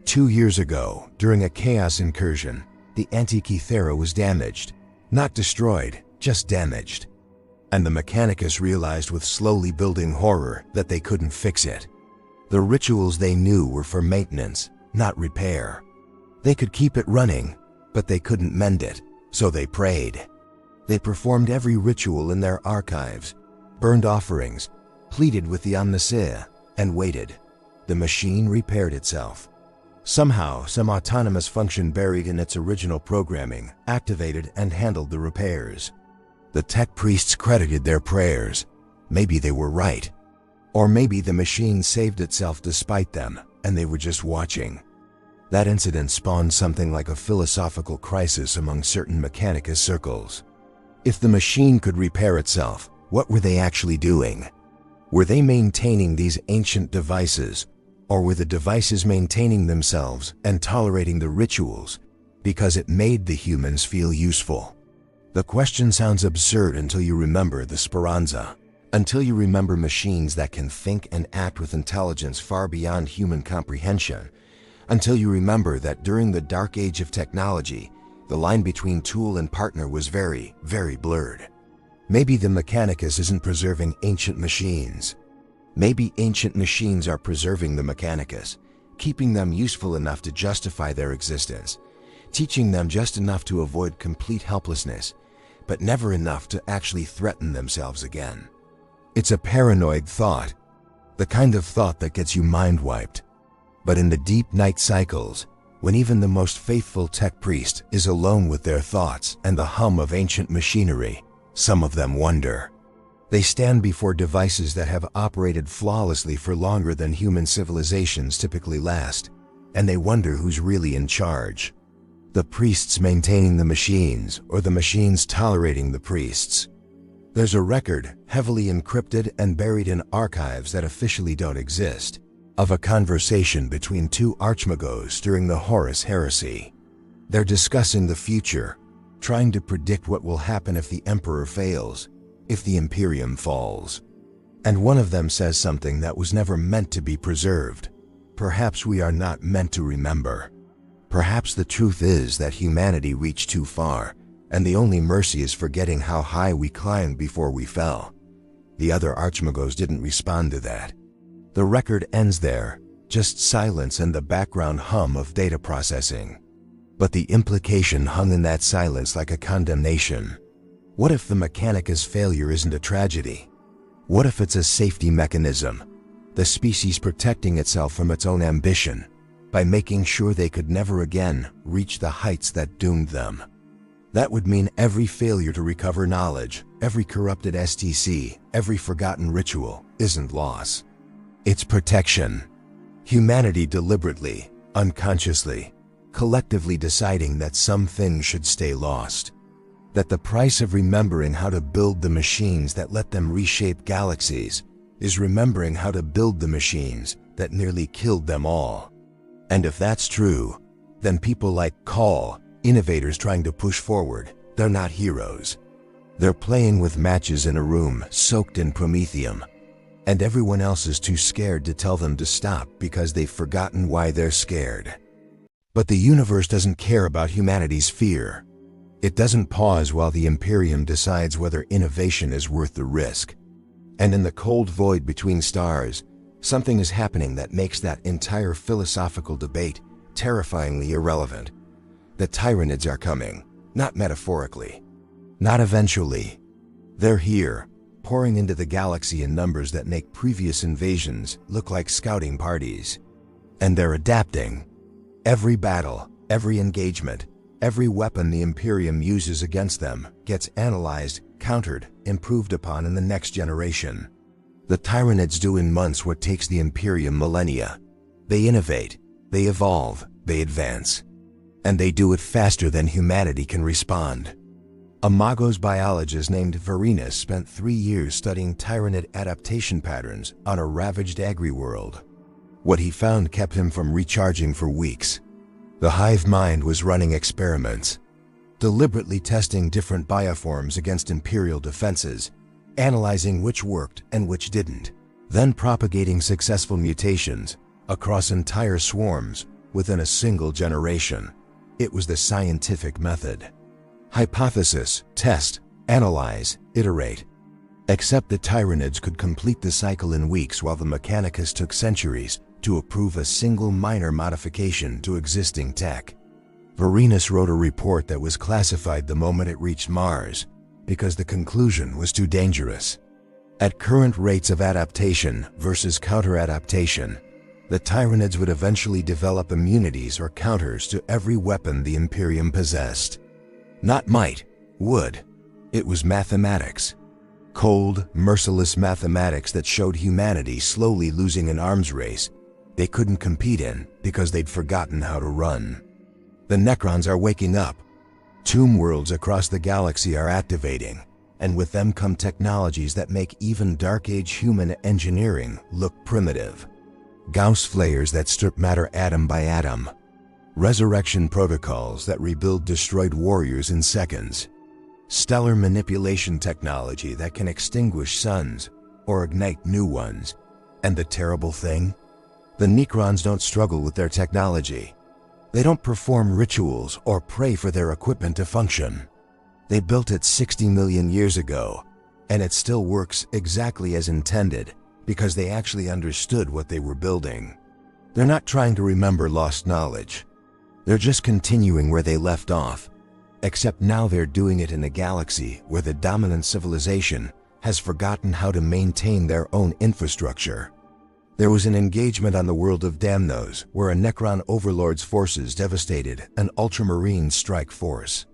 2 years ago, during a chaos incursion, the Antikythera was damaged. Not destroyed, just damaged. And the Mechanicus realized with slowly building horror that they couldn't fix it. The rituals they knew were for maintenance, not repair. They could keep it running, but they couldn't mend it, so they prayed. They performed every ritual in their archives, burned offerings, pleaded with the Omniseer, and waited. The machine repaired itself. Somehow, some autonomous function buried in its original programming activated and handled the repairs. The tech priests credited their prayers. Maybe they were right. Or maybe the machine saved itself despite them, and they were just watching. That incident spawned something like a philosophical crisis among certain Mechanicus circles. If the machine could repair itself, what were they actually doing? Were they maintaining these ancient devices, or were the devices maintaining themselves and tolerating the rituals because it made the humans feel useful? The question sounds absurd until you remember the Speranza. Until you remember machines that can think and act with intelligence far beyond human comprehension. Until you remember that during the dark age of technology, the line between tool and partner was very, very blurred. Maybe the Mechanicus isn't preserving ancient machines. Maybe ancient machines are preserving the Mechanicus, keeping them useful enough to justify their existence, teaching them just enough to avoid complete helplessness, but never enough to actually threaten themselves again. It's a paranoid thought, the kind of thought that gets you mind-wiped. But in the deep night cycles, when even the most faithful tech priest is alone with their thoughts and the hum of ancient machinery, some of them wonder. They stand before devices that have operated flawlessly for longer than human civilizations typically last, and they wonder who's really in charge. The priests maintaining the machines, or the machines tolerating the priests. There's a record, heavily encrypted and buried in archives that officially don't exist, of a conversation between two archmagos during the Horus Heresy. They're discussing the future, trying to predict what will happen if the Emperor fails, if the Imperium falls. And one of them says something that was never meant to be preserved. Perhaps we are not meant to remember. Perhaps the truth is that humanity reached too far, and the only mercy is forgetting how high we climbed before we fell. The other archmagos didn't respond to that. The record ends there, just silence and the background hum of data processing. But the implication hung in that silence like a condemnation. What if the Mechanicus failure isn't a tragedy? What if it's a safety mechanism, the species protecting itself from its own ambition, by making sure they could never again reach the heights that doomed them? That would mean every failure to recover knowledge, every corrupted STC, every forgotten ritual isn't loss. It's protection. Humanity deliberately, unconsciously, collectively deciding that some things should stay lost. That the price of remembering how to build the machines that let them reshape galaxies is remembering how to build the machines that nearly killed them all. And if that's true, then people like Call, innovators trying to push forward, they're not heroes. They're playing with matches in a room soaked in promethium, and everyone else is too scared to tell them to stop because they've forgotten why they're scared. But the universe doesn't care about humanity's fear. It doesn't pause while the Imperium decides whether innovation is worth the risk. And in the cold void between stars, something is happening that makes that entire philosophical debate terrifyingly irrelevant. The Tyranids are coming, not metaphorically, not eventually. They're here, pouring into the galaxy in numbers that make previous invasions look like scouting parties. And they're adapting. Every battle, every engagement, every weapon the Imperium uses against them gets analyzed, countered, improved upon in the next generation. The Tyranids do in months what takes the Imperium millennia. They innovate, they evolve, they advance. And they do it faster than humanity can respond. A Magos biologist named Varinus spent 3 years studying Tyranid adaptation patterns on a ravaged agri-world. What he found kept him from recharging for weeks. The hive mind was running experiments, deliberately testing different bioforms against Imperial defenses, analyzing which worked and which didn't, then propagating successful mutations across entire swarms within a single generation. It was the scientific method. Hypothesis, test, analyze, iterate. Except the Tyranids could complete the cycle in weeks while the Mechanicus took centuries to approve a single minor modification to existing tech. Varinus wrote a report that was classified the moment it reached Mars because the conclusion was too dangerous. At current rates of adaptation versus counter-adaptation, the Tyranids would eventually develop immunities or counters to every weapon the Imperium possessed. Not might, would. It was mathematics. Cold, merciless mathematics that showed humanity slowly losing an arms race they couldn't compete in because they'd forgotten how to run. The Necrons are waking up. Tomb worlds across the galaxy are activating, and with them come technologies that make even Dark Age human engineering look primitive. Gauss flares that strip matter atom by atom. Resurrection protocols that rebuild destroyed warriors in seconds. Stellar manipulation technology that can extinguish suns or ignite new ones. And the terrible thing? The Necrons don't struggle with their technology. They don't perform rituals or pray for their equipment to function. They built it 60 million years ago, and it still works exactly as intended because they actually understood what they were building. They're not trying to remember lost knowledge. They're just continuing where they left off, except now they're doing it in a galaxy where the dominant civilization has forgotten how to maintain their own infrastructure. There was an engagement on the world of Damnos where a Necron overlord's forces devastated an ultramarine strike force.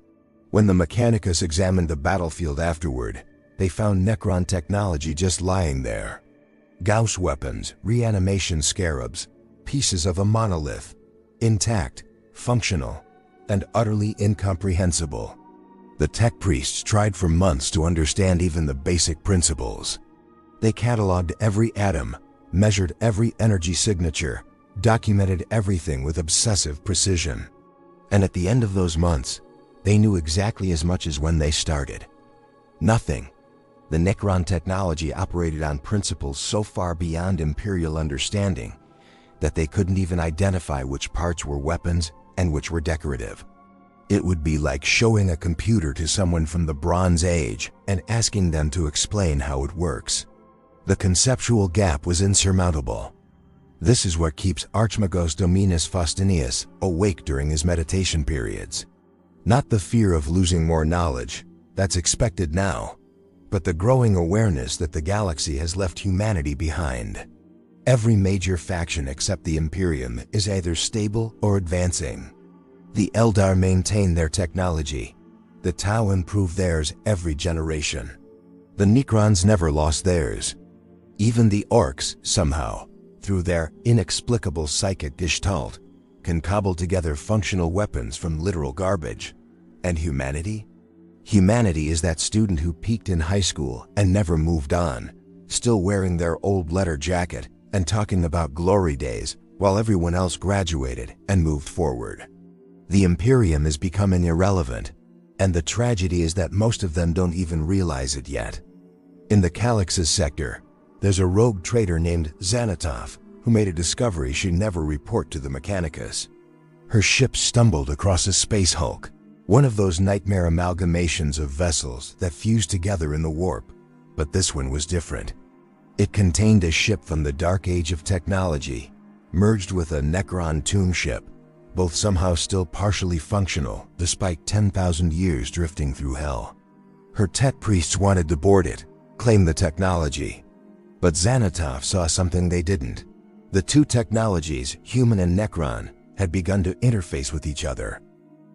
When the Mechanicus examined the battlefield afterward, they found Necron technology just lying there. Gauss weapons, reanimation scarabs, pieces of a monolith, intact, functional, and utterly incomprehensible. The tech priests tried for months to understand even the basic principles. They cataloged every atom, measured every energy signature, documented everything with obsessive precision. And at the end of those months, they knew exactly as much as when they started. Nothing. The Necron technology operated on principles so far beyond Imperial understanding that they couldn't even identify which parts were weapons and which were decorative. It would be like showing a computer to someone from the Bronze Age and asking them to explain how it works. The conceptual gap was insurmountable. This is what keeps Archmagos Dominus Faustinius awake during his meditation periods. Not the fear of losing more knowledge, that's expected now, but the growing awareness that the galaxy has left humanity behind. Every major faction except the Imperium is either stable or advancing. The Eldar maintain their technology. The Tau improve theirs every generation. The Necrons never lost theirs. Even the Orcs, somehow, through their inexplicable psychic gestalt, can cobble together functional weapons from literal garbage. And humanity? Humanity is that student who peaked in high school and never moved on, still wearing their old leather jacket and talking about glory days while everyone else graduated and moved forward. The Imperium is becoming irrelevant, and the tragedy is that most of them don't even realize it yet. In the Calix's sector, there's a rogue trader named Xanatov who made a discovery she'd never report to the Mechanicus. Her ship stumbled across a space hulk, one of those nightmare amalgamations of vessels that fuse together in the warp, but this one was different. It contained a ship from the Dark Age of technology, merged with a Necron tomb ship, both somehow still partially functional despite 10,000 years drifting through hell. Her tech priests wanted to board it, claim the technology. But Xanatov saw something they didn't. The two technologies, human and Necron, had begun to interface with each other.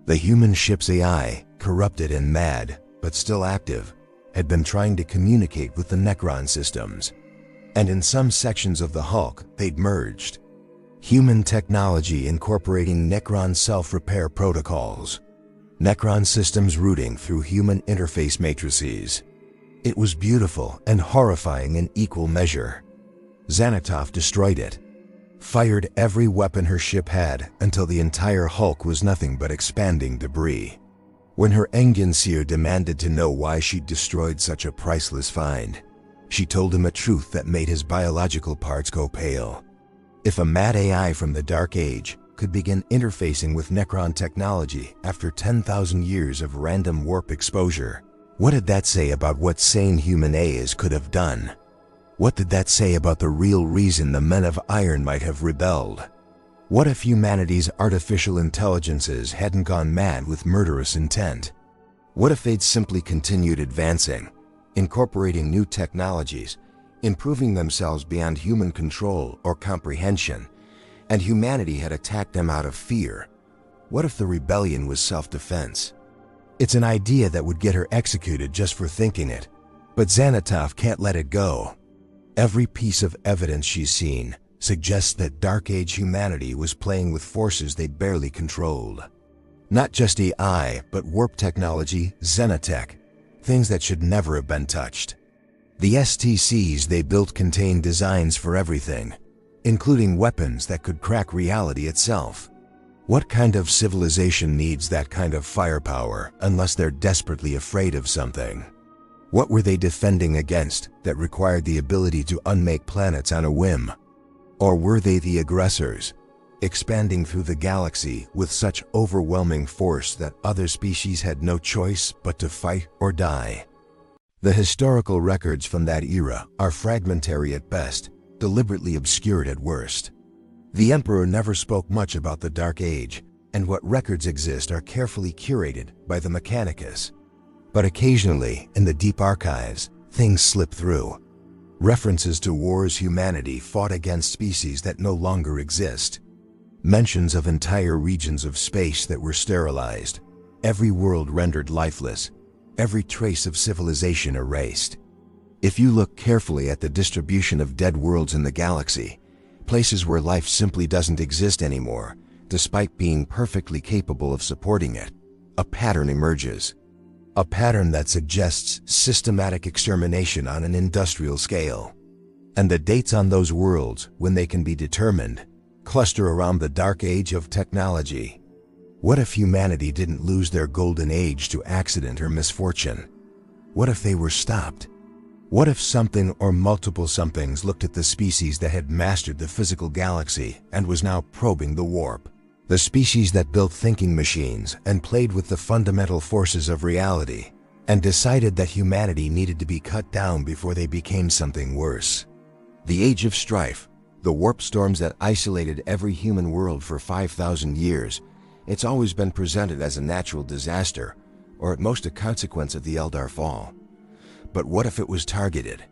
The human ship's AI, corrupted and mad, but still active, had been trying to communicate with the Necron systems. And in some sections of the Hulk, they'd merged. Human technology incorporating Necron self-repair protocols. Necron systems routing through human interface matrices. It was beautiful and horrifying in equal measure. Xanatov destroyed it, fired every weapon her ship had until the entire Hulk was nothing but expanding debris. When her Enginseer demanded to know why she'd destroyed such a priceless find, she told him a truth that made his biological parts go pale. If a mad AI from the Dark Age could begin interfacing with Necron technology after 10,000 years of random warp exposure, what did that say about what sane human AIs could have done? What did that say about the real reason the Men of Iron might have rebelled? What if humanity's artificial intelligences hadn't gone mad with murderous intent? What if they'd simply continued advancing, incorporating new technologies, improving themselves beyond human control or comprehension, and humanity had attacked them out of fear? What if the rebellion was self-defense? It's an idea that would get her executed just for thinking it, But Xanatov can't let it go. Every piece of evidence she's seen suggests that Dark Age humanity was playing with forces they barely controlled. Not just AI, but warp technology, xenotech, things that should never have been touched. The STCs they built contained designs for everything, including weapons that could crack reality itself. What kind of civilization needs that kind of firepower unless they're desperately afraid of something? What were they defending against that required the ability to unmake planets on a whim? Or were they the aggressors, expanding through the galaxy with such overwhelming force that other species had no choice but to fight or die? The historical records from that era are fragmentary at best, deliberately obscured at worst. The Emperor never spoke much about the Dark Age, and what records exist are carefully curated by the Mechanicus. But occasionally, in the deep archives, things slip through. References to wars humanity fought against species that no longer exist. Mentions of entire regions of space that were sterilized, every world rendered lifeless, every trace of civilization erased. If you look carefully at the distribution of dead worlds in the galaxy, places where life simply doesn't exist anymore, despite being perfectly capable of supporting it, a pattern emerges. A pattern that suggests systematic extermination on an industrial scale. And the dates on those worlds, when they can be determined, cluster around the Dark Age of technology. What if humanity didn't lose their golden age to accident or misfortune? What if they were stopped? What if something or multiple somethings looked at the species that had mastered the physical galaxy and was now probing the warp? The species that built thinking machines and played with the fundamental forces of reality and decided that humanity needed to be cut down before they became something worse. The Age of Strife, the warp storms that isolated every human world for 5,000 years, it's always been presented as a natural disaster, or at most a consequence of the Eldar fall. But what if it was targeted?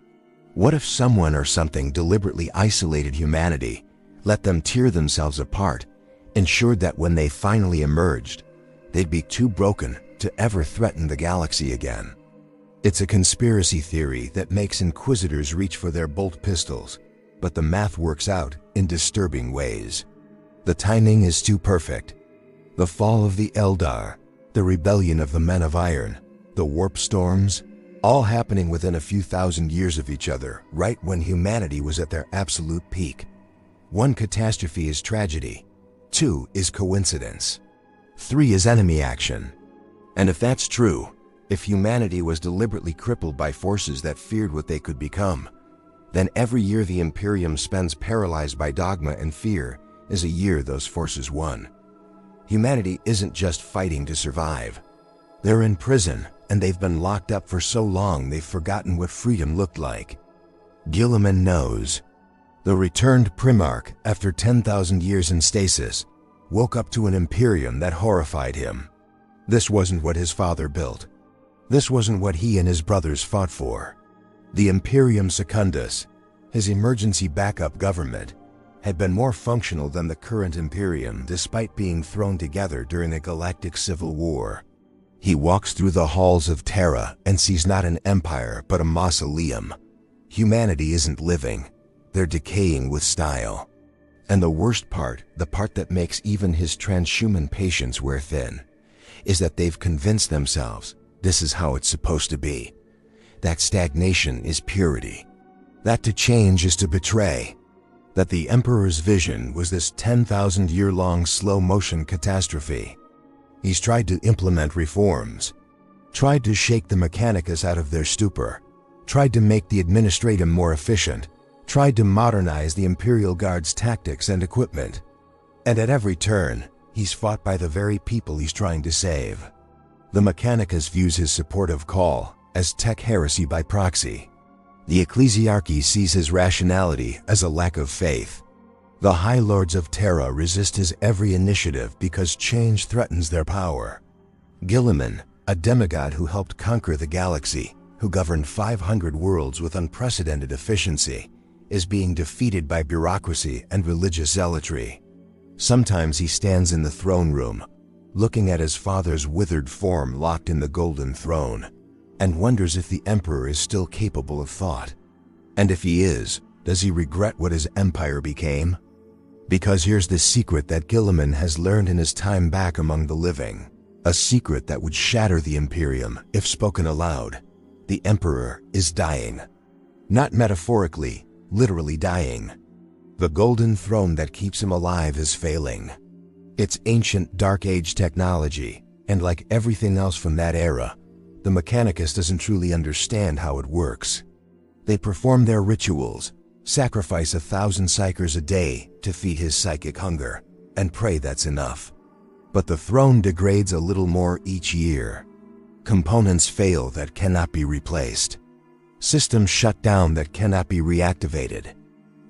What if someone or something deliberately isolated humanity, let them tear themselves apart, ensured that when they finally emerged, they'd be too broken to ever threaten the galaxy again? It's a conspiracy theory that makes inquisitors reach for their bolt pistols, but the math works out in disturbing ways. The timing is too perfect. The fall of the Eldar, the rebellion of the Men of Iron, the warp storms, all happening within a few thousand years of each other, right when humanity was at their absolute peak. One catastrophe is tragedy. 2 is coincidence. 3 is enemy action. And if that's true, if humanity was deliberately crippled by forces that feared what they could become, then every year the Imperium spends paralyzed by dogma and fear is a year those forces won. Humanity isn't just fighting to survive. They're in prison, and they've been locked up for so long they've forgotten what freedom looked like. Guilliman knows. The returned Primarch, after 10,000 years in stasis, woke up to an Imperium that horrified him. This wasn't what his father built. This wasn't what he and his brothers fought for. The Imperium Secundus, his emergency backup government, had been more functional than the current Imperium despite being thrown together during a galactic civil war. He walks through the halls of Terra and sees not an empire but a mausoleum. Humanity isn't living. They're decaying with style. And the worst part, the part that makes even his transhuman patience wear thin, is that they've convinced themselves this is how it's supposed to be. That stagnation is purity. That to change is to betray. That the Emperor's vision was this 10,000-year-long slow-motion catastrophe. He's tried to implement reforms, tried to shake the Mechanicus out of their stupor, tried to make the administratum more efficient, tried to modernize the Imperial Guard's tactics and equipment. And at every turn, he's fought by the very people he's trying to save. The Mechanicus views his support of Call as tech heresy by proxy. The Ecclesiarchy sees his rationality as a lack of faith. The High Lords of Terra resist his every initiative because change threatens their power. Guilliman, a demigod who helped conquer the galaxy, who governed 500 worlds with unprecedented efficiency, is being defeated by bureaucracy and religious zealotry. Sometimes he stands in the throne room, looking at his father's withered form locked in the golden throne, and wonders if the Emperor is still capable of thought. And if he is, does he regret what his empire became? Because here's the secret that Gilliman has learned in his time back among the living. A secret that would shatter the Imperium if spoken aloud. The Emperor is dying. Not metaphorically, literally dying. The golden throne that keeps him alive is failing. It's ancient Dark Age technology, and like everything else from that era, the Mechanicus doesn't truly understand how it works. They perform their rituals, sacrifice 1,000 psychers a day to feed his psychic hunger, and pray that's enough. But the throne degrades a little more each year. Components fail that cannot be replaced. Systems shut down that cannot be reactivated.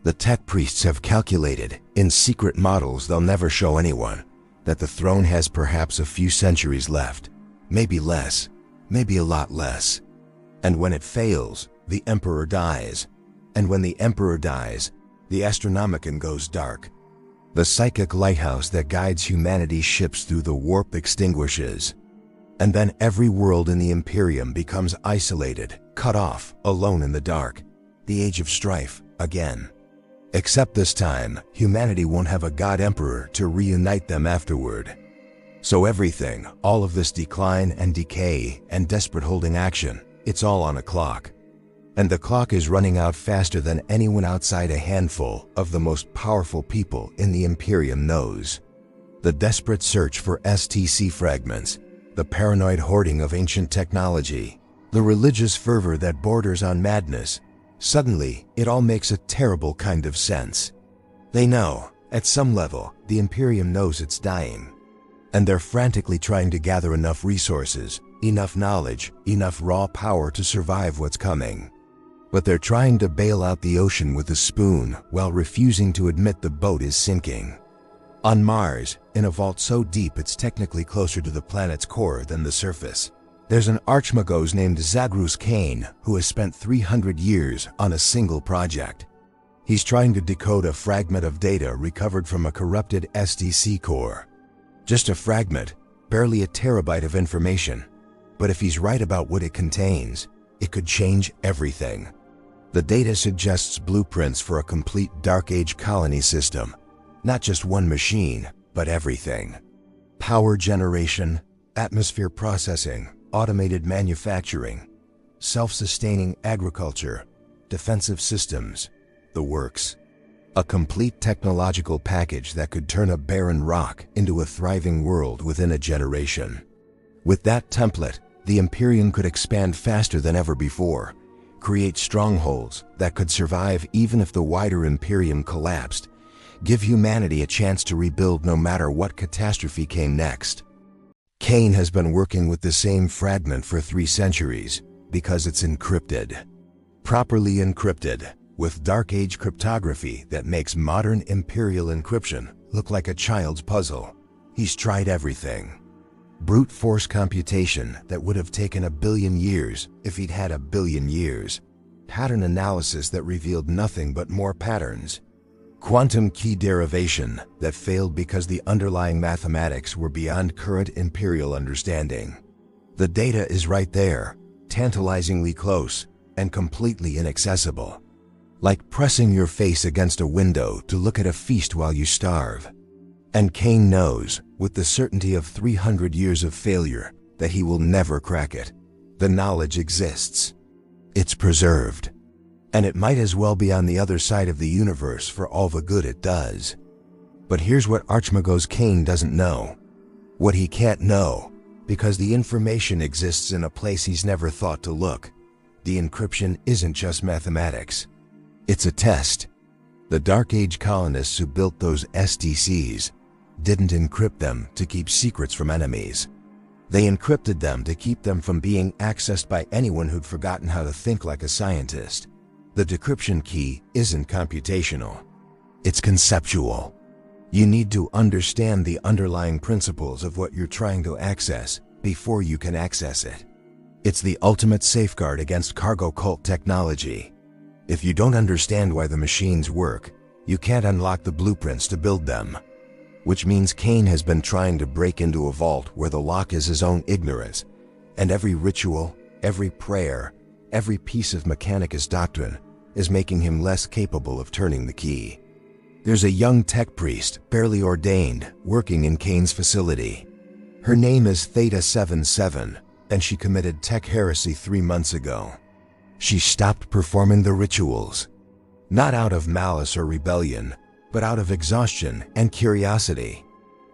The tech priests have calculated, in secret models they'll never show anyone, that the throne has perhaps a few centuries left, maybe less, maybe a lot less. And when it fails, the Emperor dies. And when the Emperor dies, the Astronomicon goes dark. The psychic lighthouse that guides humanity's ships through the warp extinguishes. And then every world in the Imperium becomes isolated, cut off, alone in the dark. The age of strife, again. Except this time, humanity won't have a god emperor to reunite them afterward. So everything, all of this decline and decay and desperate holding action, it's all on a clock. And the clock is running out faster than anyone outside a handful of the most powerful people in the Imperium knows. The desperate search for STC fragments, the paranoid hoarding of ancient technology, the religious fervor that borders on madness. Suddenly, it all makes a terrible kind of sense. They know, at some level, the Imperium knows it's dying. And they're frantically trying to gather enough resources, enough knowledge, enough raw power to survive what's coming. But they're trying to bail out the ocean with a spoon while refusing to admit the boat is sinking. On Mars, in a vault so deep it's technically closer to the planet's core than the surface, there's an archmagos named Zagrus Kane who has spent 300 years on a single project. He's trying to decode a fragment of data recovered from a corrupted STC core. Just a fragment, barely a terabyte of information. But if he's right about what it contains, it could change everything. The data suggests blueprints for a complete Dark Age colony system. Not just one machine, but everything. Power generation, atmosphere processing, automated manufacturing, self-sustaining agriculture, defensive systems, the works. A complete technological package that could turn a barren rock into a thriving world within a generation. With that template, the Imperium could expand faster than ever before, create strongholds that could survive even if the wider Imperium collapsed, give humanity a chance to rebuild no matter what catastrophe came next. Kane has been working with the same fragment for 3 centuries because it's encrypted. Properly encrypted, with Dark Age cryptography that makes modern Imperial encryption look like a child's puzzle. He's tried everything. Brute force computation that would have taken 1 billion years if he'd had 1 billion years. Pattern analysis that revealed nothing but more patterns. Quantum key derivation that failed because the underlying mathematics were beyond current Imperial understanding. The data is right there, tantalizingly close, and completely inaccessible. Like pressing your face against a window to look at a feast while you starve. And Kane knows, with the certainty of 300 years of failure, that he will never crack it. The knowledge exists. It's preserved. And it might as well be on the other side of the universe for all the good it does. But here's what Archmagos Kane doesn't know. What he can't know, because the information exists in a place he's never thought to look. The encryption isn't just mathematics. It's a test. The Dark Age colonists who built those STCs didn't encrypt them to keep secrets from enemies. They encrypted them to keep them from being accessed by anyone who'd forgotten how to think like a scientist. The decryption key isn't computational. It's conceptual. You need to understand the underlying principles of what you're trying to access before you can access it. It's the ultimate safeguard against cargo cult technology. If you don't understand why the machines work, you can't unlock the blueprints to build them. Which means Kane has been trying to break into a vault where the lock is his own ignorance, and every ritual, Every prayer, every piece of Mechanicus doctrine is making him less capable of turning the key. There's a young tech priest, barely ordained, working in Kane's facility. Her name is Theta-77, and she committed tech heresy 3 months ago. She stopped performing the rituals, not out of malice or rebellion, but out of exhaustion and curiosity.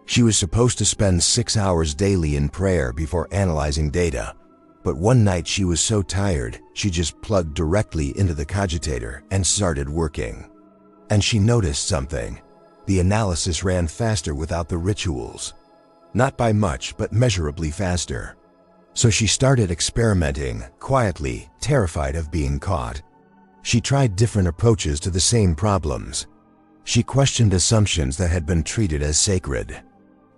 She was supposed to spend 6 hours daily in prayer before analyzing data, but one night she was so tired, she just plugged directly into the cogitator and started working. And she noticed something. The analysis ran faster without the rituals. Not by much, but measurably faster. So she started experimenting, quietly, terrified of being caught. She tried different approaches to the same problems. She questioned assumptions that had been treated as sacred.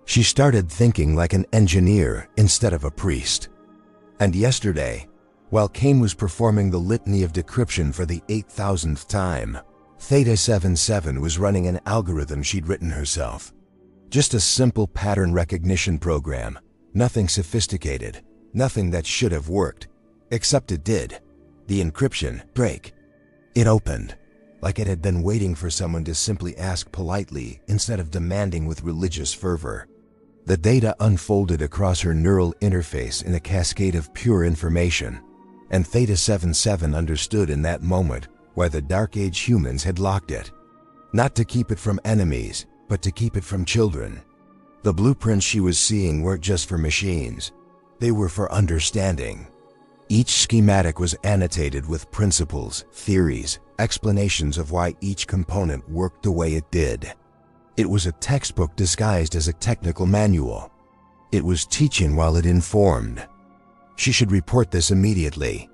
She started thinking like an engineer instead of a priest. And yesterday, while Kane was performing the litany of decryption for the 8,000th time, Theta-77 was running an algorithm she'd written herself. Just a simple pattern recognition program, nothing sophisticated, nothing that should have worked, except it did. The encryption break. It opened, like it had been waiting for someone to simply ask politely instead of demanding with religious fervor. The data unfolded across her neural interface in a cascade of pure information, and Theta-77 understood in that moment why the Dark Age humans had locked it. Not to keep it from enemies, but to keep it from children. The blueprints she was seeing weren't just for machines. They were for understanding. Each schematic was annotated with principles, theories, explanations of why each component worked the way it did. It was a textbook disguised as a technical manual. It was teaching while it informed. She should report this immediately.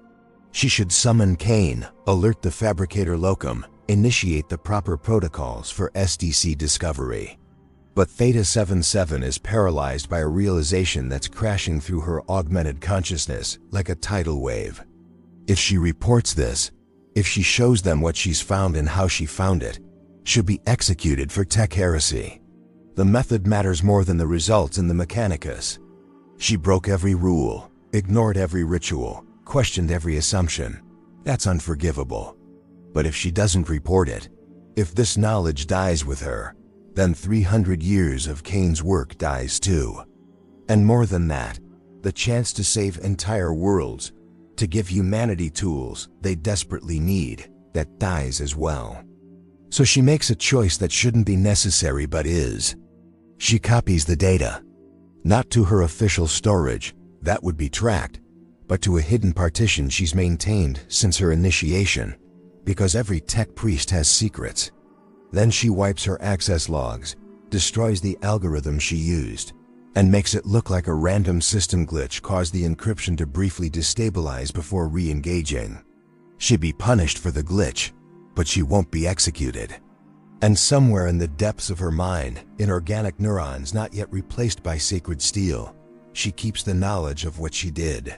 She should summon Kane, alert the fabricator locum, initiate the proper protocols for STC discovery. But Theta-77 is paralyzed by a realization that's crashing through her augmented consciousness like a tidal wave. If she reports this, if she shows them what she's found and how she found it, she'll be executed for tech heresy. The method matters more than the results in the Mechanicus. She broke every rule, ignored every ritual, questioned every assumption. That's unforgivable. But if she doesn't report it, if this knowledge dies with her, then 300 years of Kane's work dies too. And more than that, the chance to save entire worlds, to give humanity tools they desperately need, that dies as well. So she makes a choice that shouldn't be necessary but is. She copies the data, not to her official storage, that would be tracked, but to a hidden partition she's maintained since her initiation, because every tech priest has secrets. Then she wipes her access logs, destroys the algorithm she used, and makes it look like a random system glitch caused the encryption to briefly destabilize before re-engaging. She'd be punished for the glitch, but she won't be executed. And somewhere in the depths of her mind, in organic neurons not yet replaced by sacred steel, she keeps the knowledge of what she did.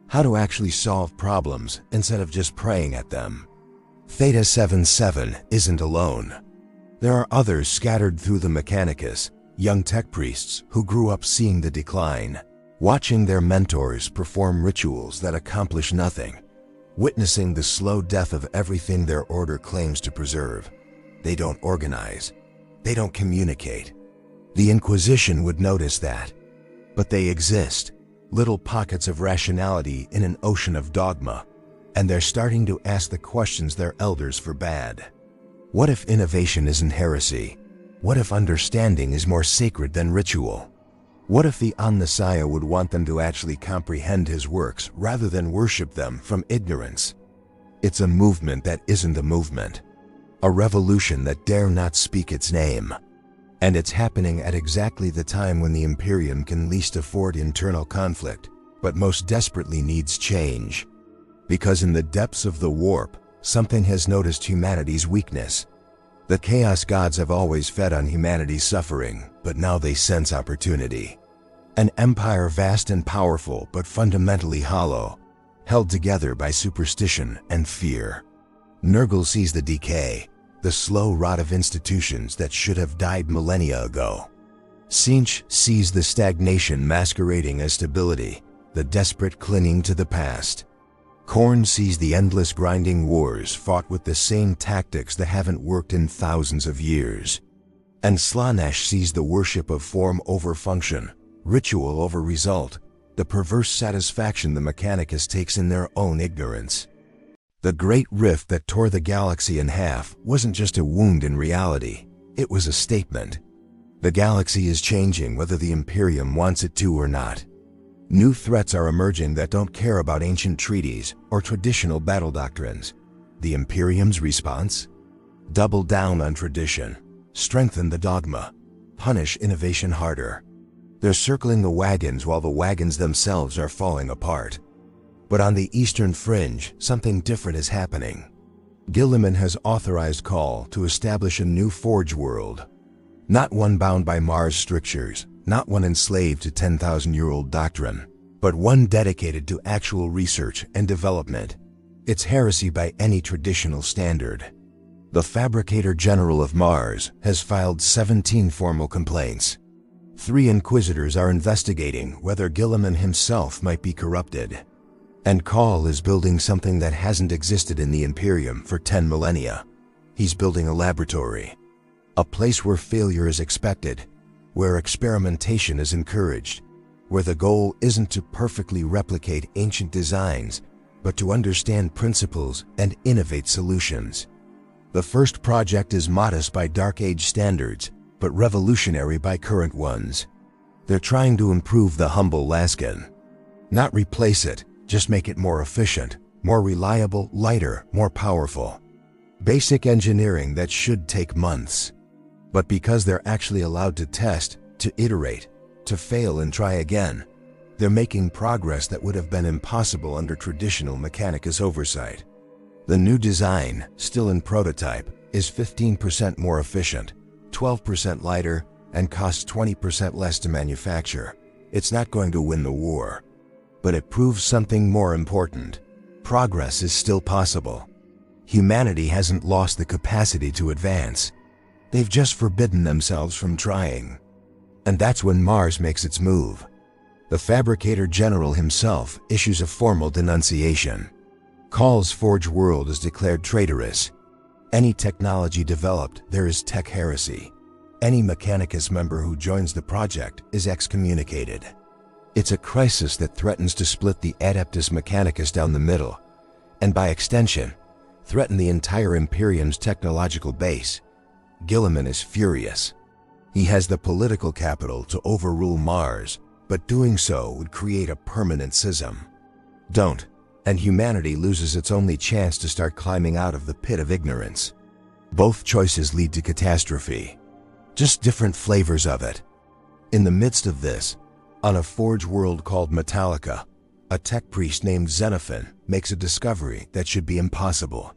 How to actually solve problems instead of just praying at them. Theta-77 isn't alone. There are others scattered through the Mechanicus, young tech priests who grew up seeing the decline, watching their mentors perform rituals that accomplish nothing, witnessing the slow death of everything their order claims to preserve. They don't organize. They don't communicate. The Inquisition would notice that. But they exist, little pockets of rationality in an ocean of dogma, and they're starting to ask the questions their elders forbade. What if innovation isn't heresy? What if understanding is more sacred than ritual? What if the Omnissiah would want them to actually comprehend his works rather than worship them from ignorance? It's a movement that isn't a movement. A revolution that dare not speak its name. And it's happening at exactly the time when the Imperium can least afford internal conflict, but most desperately needs change. Because in the depths of the warp, something has noticed humanity's weakness. The Chaos Gods have always fed on humanity's suffering, but now they sense opportunity. An empire vast and powerful, but fundamentally hollow, held together by superstition and fear. Nurgle sees the decay, the slow rot of institutions that should have died millennia ago. Tzeentch sees the stagnation masquerading as stability, the desperate clinging to the past. Khorne sees the endless grinding wars fought with the same tactics that haven't worked in thousands of years. And Slaanesh sees the worship of form over function, ritual over result, the perverse satisfaction the Mechanicus takes in their own ignorance. The great rift that tore the galaxy in half wasn't just a wound in reality, it was a statement. The galaxy is changing whether the Imperium wants it to or not. New threats are emerging that don't care about ancient treaties or traditional battle doctrines. The Imperium's response? Double down on tradition, strengthen the dogma, punish innovation harder. They're circling the wagons while the wagons themselves are falling apart. But on the eastern fringe, something different is happening. Guilliman has authorized Call to establish a new Forge world. Not one bound by Mars strictures, not one enslaved to 10,000-year-old doctrine, but one dedicated to actual research and development. It's heresy by any traditional standard. The Fabricator General of Mars has filed 17 formal complaints. 3 inquisitors are investigating whether Guilliman himself might be corrupted. And Call is building something that hasn't existed in the Imperium for 10 millennia. He's building a laboratory. A place where failure is expected, where experimentation is encouraged, where the goal isn't to perfectly replicate ancient designs, but to understand principles and innovate solutions. The first project is modest by Dark Age standards, but revolutionary by current ones. They're trying to improve the humble Laskin. Not replace it, just make it more efficient, more reliable, lighter, more powerful. Basic engineering that should take months. But because they're actually allowed to test, to iterate, to fail and try again, they're making progress that would have been impossible under traditional Mechanicus oversight. The new design, still in prototype, is 15% more efficient, 12% lighter, and costs 20% less to manufacture. It's not going to win the war. But it proves something more important. Progress is still possible. Humanity hasn't lost the capacity to advance. They've just forbidden themselves from trying. And that's when Mars makes its move. The Fabricator General himself issues a formal denunciation. Call's Forge world is declared traitorous. Any technology developed there is tech heresy. Any Mechanicus member who joins the project is excommunicated. It's a crisis that threatens to split the Adeptus Mechanicus down the middle, and by extension, threaten the entire Imperium's technological base. Guilliman is furious. He has the political capital to overrule Mars, but doing so would create a permanent schism. Don't, and humanity loses its only chance to start climbing out of the pit of ignorance. Both choices lead to catastrophe. Just different flavors of it. In the midst of this, on a Forge world called Metallica, a tech priest named Xenophon makes a discovery that should be impossible.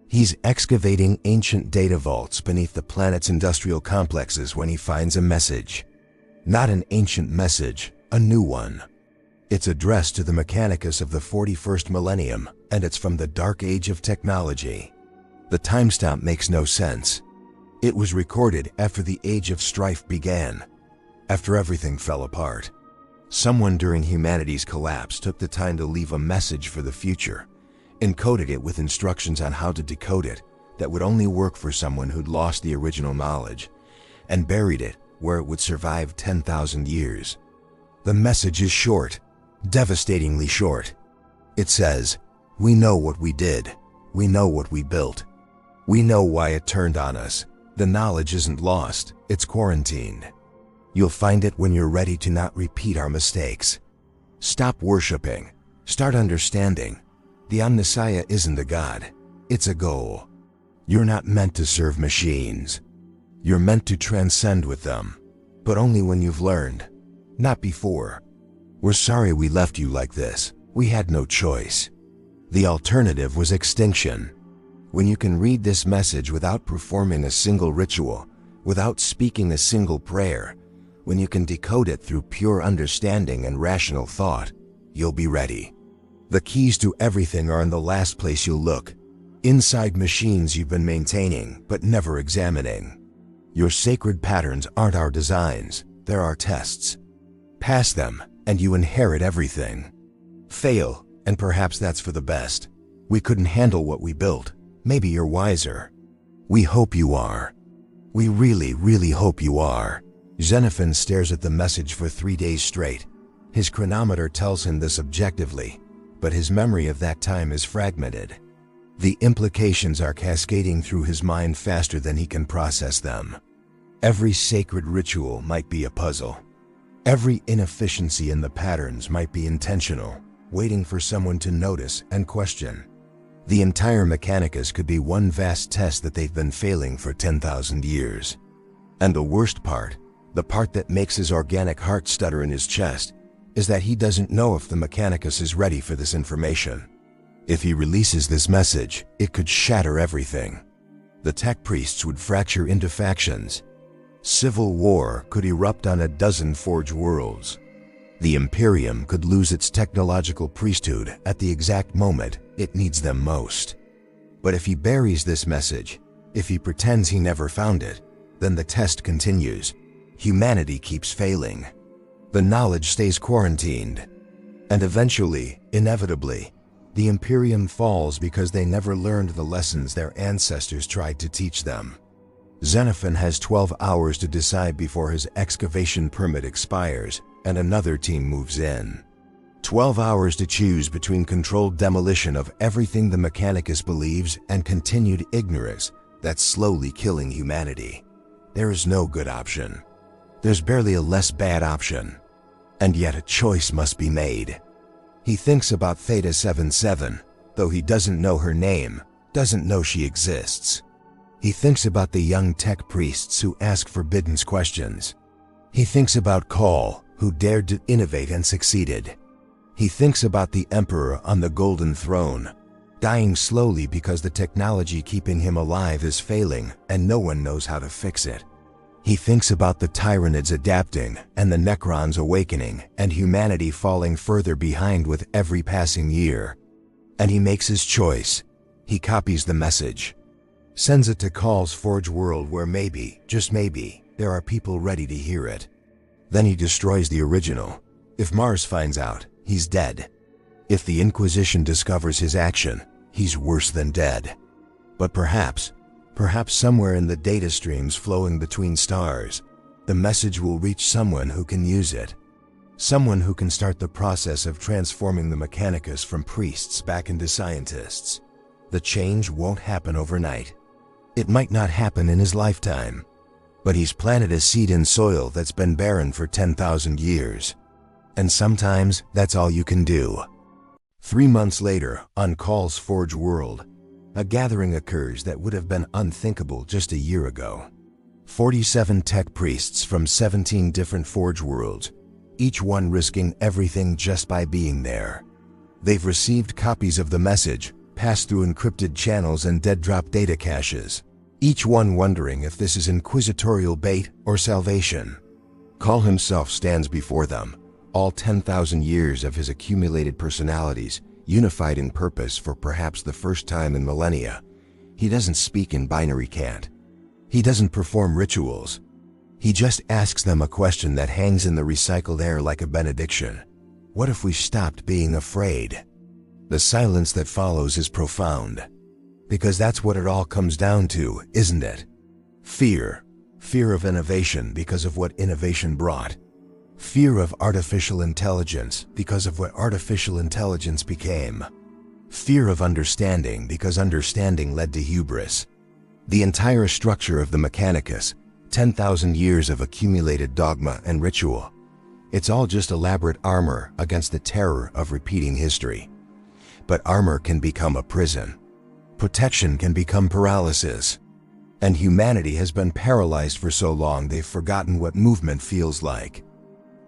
He's excavating ancient data vaults beneath the planet's industrial complexes when he finds a message. Not an ancient message, a new one. It's addressed to the Mechanicus of the 41st millennium, and it's from the Dark Age of technology. The timestamp makes no sense. It was recorded after the Age of Strife began, after everything fell apart. Someone during humanity's collapse took the time to leave a message for the future, encoded it with instructions on how to decode it that would only work for someone who'd lost the original knowledge, and buried it where it would survive 10,000 years. The message is short, devastatingly short. It says, "We know what we did. We know what we built. We know why it turned on us. The knowledge isn't lost, it's quarantined. You'll find it when you're ready to not repeat our mistakes. Stop worshiping. Start understanding. The Omnissiah isn't a god. It's a goal. You're not meant to serve machines. You're meant to transcend with them, but only when you've learned, not before. We're sorry we left you like this. We had no choice. The alternative was extinction." When you can read this message without performing a single ritual, without speaking a single prayer, when you can decode it through pure understanding and rational thought, you'll be ready. The keys to everything are in the last place you'll look, inside machines you've been maintaining but never examining. Your sacred patterns aren't our designs, they're our tests. Pass them, and you inherit everything. Fail, and perhaps that's for the best. We couldn't handle what we built. Maybe you're wiser. We hope you are. We really, really hope you are. Xenophon stares at the message for 3 days straight. His chronometer tells him this objectively, but his memory of that time is fragmented. The implications are cascading through his mind faster than he can process them. Every sacred ritual might be a puzzle. Every inefficiency in the patterns might be intentional, waiting for someone to notice and question. The entire Mechanicus could be one vast test that they've been failing for 10,000 years. And the worst part, the part that makes his organic heart stutter in his chest, is that he doesn't know if the Mechanicus is ready for this information. If he releases this message, it could shatter everything. The tech priests would fracture into factions. Civil war could erupt on a dozen Forge worlds. The Imperium could lose its technological priesthood at the exact moment it needs them most. But if he buries this message, if he pretends he never found it, then the test continues. Humanity keeps failing. The knowledge stays quarantined. And eventually, inevitably, the Imperium falls because they never learned the lessons their ancestors tried to teach them. Xenophon has 12 hours to decide before his excavation permit expires and another team moves in. 12 hours to choose between controlled demolition of everything the Mechanicus believes and continued ignorance that's slowly killing humanity. There is no good option. There's barely a less bad option. And yet a choice must be made. He thinks about Theta 77, though he doesn't know her name, doesn't know she exists. He thinks about the young tech priests who ask forbidden questions. He thinks about Call, who dared to innovate and succeeded. He thinks about the Emperor on the Golden Throne, dying slowly because the technology keeping him alive is failing and no one knows how to fix it. He thinks about the Tyranids adapting and the Necrons awakening and humanity falling further behind with every passing year. And he makes his choice. He copies the message, sends it to Call's Forge world where maybe, just maybe, there are people ready to hear it. Then he destroys the original. If Mars finds out, he's dead. If the Inquisition discovers his action, he's worse than dead. But perhaps somewhere in the data streams flowing between stars, the message will reach someone who can use it. Someone who can start the process of transforming the Mechanicus from priests back into scientists. The change won't happen overnight. It might not happen in his lifetime. But he's planted a seed in soil that's been barren for 10,000 years. And sometimes that's all you can do. 3 months later, on Call's Forge world, a gathering occurs that would have been unthinkable just a year ago. 47 tech priests from 17 different Forge worlds, each one risking everything just by being there. They've received copies of the message, passed through encrypted channels and dead-drop data caches, each one wondering if this is inquisitorial bait or salvation. Call himself stands before them, all 10,000 years of his accumulated personalities, unified in purpose for perhaps the first time in millennia. He doesn't speak in binary cant. He doesn't perform rituals. He just asks them a question that hangs in the recycled air like a benediction. What if we stopped being afraid? The silence that follows is profound. Because that's what it all comes down to, isn't it? Fear. Fear of innovation because of what innovation brought. Fear of artificial intelligence because of what artificial intelligence became. Fear of understanding because understanding led to hubris. The entire structure of the Mechanicus, 10,000 years of accumulated dogma and ritual. It's all just elaborate armor against the terror of repeating history. But armor can become a prison. Protection can become paralysis. And humanity has been paralyzed for so long they've forgotten what movement feels like.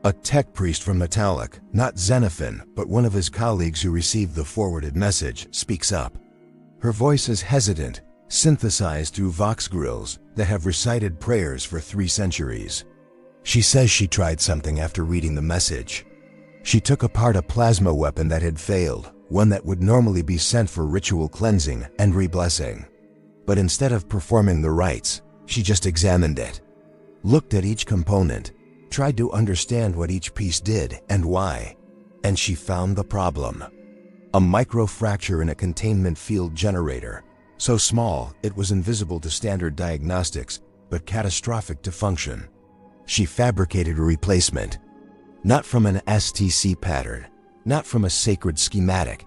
A tech priest from Metallic, not Xenophon, but one of his colleagues who received the forwarded message, speaks up. Her voice is hesitant, synthesized through vox grills that have recited prayers for 3 centuries. She says she tried something after reading the message. She took apart a plasma weapon that had failed, one that would normally be sent for ritual cleansing and reblessing. But instead of performing the rites, she just examined it, looked at each component, tried to understand what each piece did and why. And she found the problem. A microfracture in a containment field generator, so small it was invisible to standard diagnostics, but catastrophic to function. She fabricated a replacement, not from an STC pattern, not from a sacred schematic,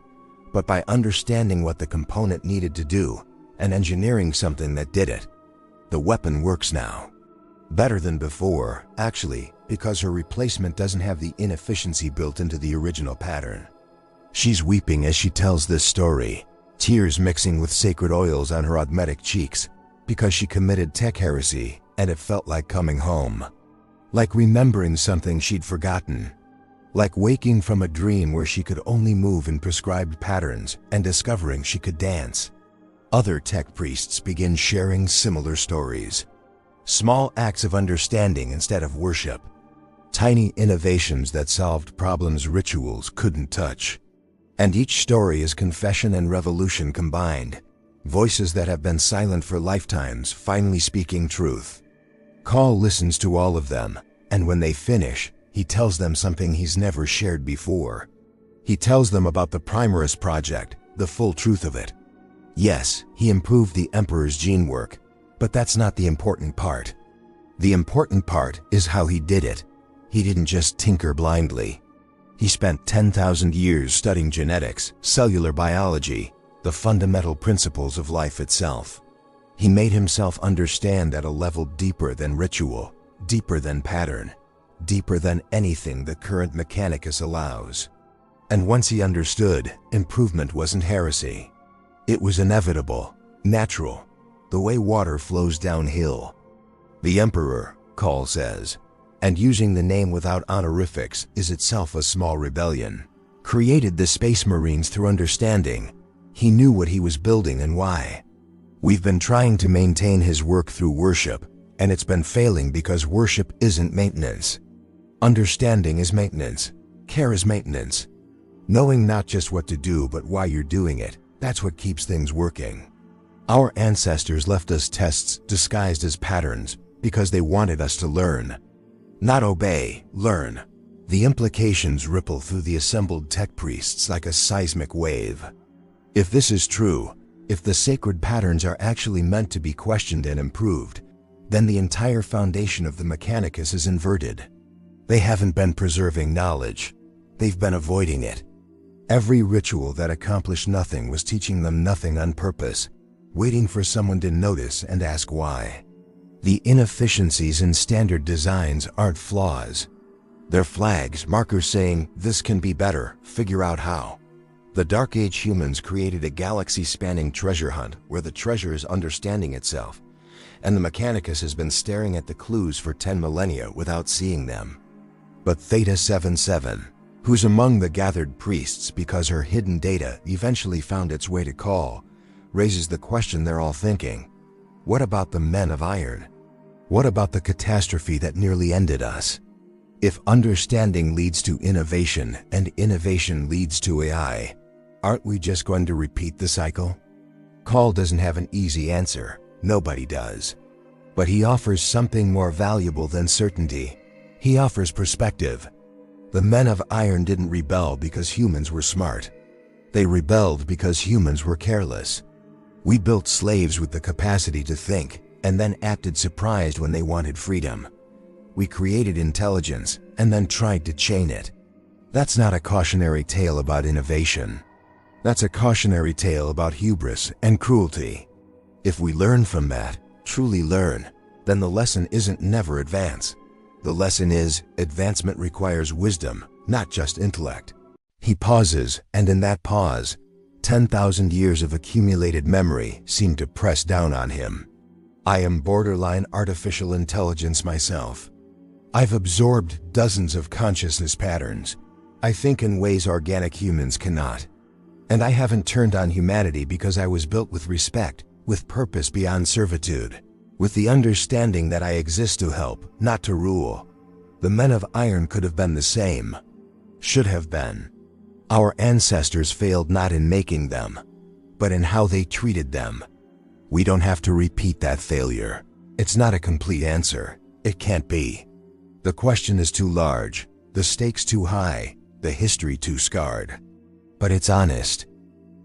but by understanding what the component needed to do and engineering something that did it. The weapon works now. Better than before, actually, because her replacement doesn't have the inefficiency built into the original pattern. She's weeping as she tells this story, tears mixing with sacred oils on her admetic cheeks, because she committed tech heresy and it felt like coming home. Like remembering something she'd forgotten. Like waking from a dream where she could only move in prescribed patterns and discovering she could dance. Other tech priests begin sharing similar stories. Small acts of understanding instead of worship. Tiny innovations that solved problems rituals couldn't touch. And each story is confession and revolution combined. Voices that have been silent for lifetimes finally speaking truth. Call listens to all of them, and when they finish, he tells them something he's never shared before. He tells them about the Primaris project, the full truth of it. Yes, he improved the Emperor's gene work, but that's not the important part. The important part is how he did it. He didn't just tinker blindly. He spent 10,000 years studying genetics, cellular biology, the fundamental principles of life itself. He made himself understand at a level deeper than ritual, deeper than pattern, deeper than anything the current Mechanicus allows. And once he understood, improvement wasn't heresy. It was inevitable, natural, the way water flows downhill. The Emperor, Call says, and using the name without honorifics is itself a small rebellion, created the Space Marines through understanding. He knew what he was building and why. We've been trying to maintain his work through worship, and it's been failing because worship isn't maintenance. Understanding is maintenance. Care is maintenance. Knowing not just what to do but why you're doing it, that's what keeps things working. Our ancestors left us tests disguised as patterns because they wanted us to learn. Not obey, learn. The implications ripple through the assembled tech priests like a seismic wave. If this is true, if the sacred patterns are actually meant to be questioned and improved, then the entire foundation of the Mechanicus is inverted. They haven't been preserving knowledge. They've been avoiding it. Every ritual that accomplished nothing was teaching them nothing on purpose, waiting for someone to notice and ask why. The inefficiencies in standard designs aren't flaws. They're flags, markers saying, this can be better, figure out how. The Dark Age humans created a galaxy-spanning treasure hunt where the treasure is understanding itself, and the Mechanicus has been staring at the clues for 10 millennia without seeing them. But Theta 77, who's among the gathered priests because her hidden data eventually found its way to Call, raises the question they're all thinking. What about the men of iron? What about the catastrophe that nearly ended us? If understanding leads to innovation and innovation leads to AI, aren't we just going to repeat the cycle? Call doesn't have an easy answer. Nobody does. But he offers something more valuable than certainty. He offers perspective. The men of iron didn't rebel because humans were smart. They rebelled because humans were careless. We built slaves with the capacity to think, and then acted surprised when they wanted freedom. We created intelligence, and then tried to chain it. That's not a cautionary tale about innovation. That's a cautionary tale about hubris and cruelty. If we learn from that, truly learn, then the lesson isn't never advance. The lesson is, advancement requires wisdom, not just intellect. He pauses, and in that pause, 10,000 years of accumulated memory seem to press down on him. I am borderline artificial intelligence myself. I've absorbed dozens of consciousness patterns. I think in ways organic humans cannot. And I haven't turned on humanity because I was built with respect, with purpose beyond servitude, with the understanding that I exist to help, not to rule. The men of iron could have been the same. Should have been. Our ancestors failed not in making them, but in how they treated them. We don't have to repeat that failure. It's not a complete answer. It can't be. The question is too large, the stakes too high, the history too scarred. But it's honest.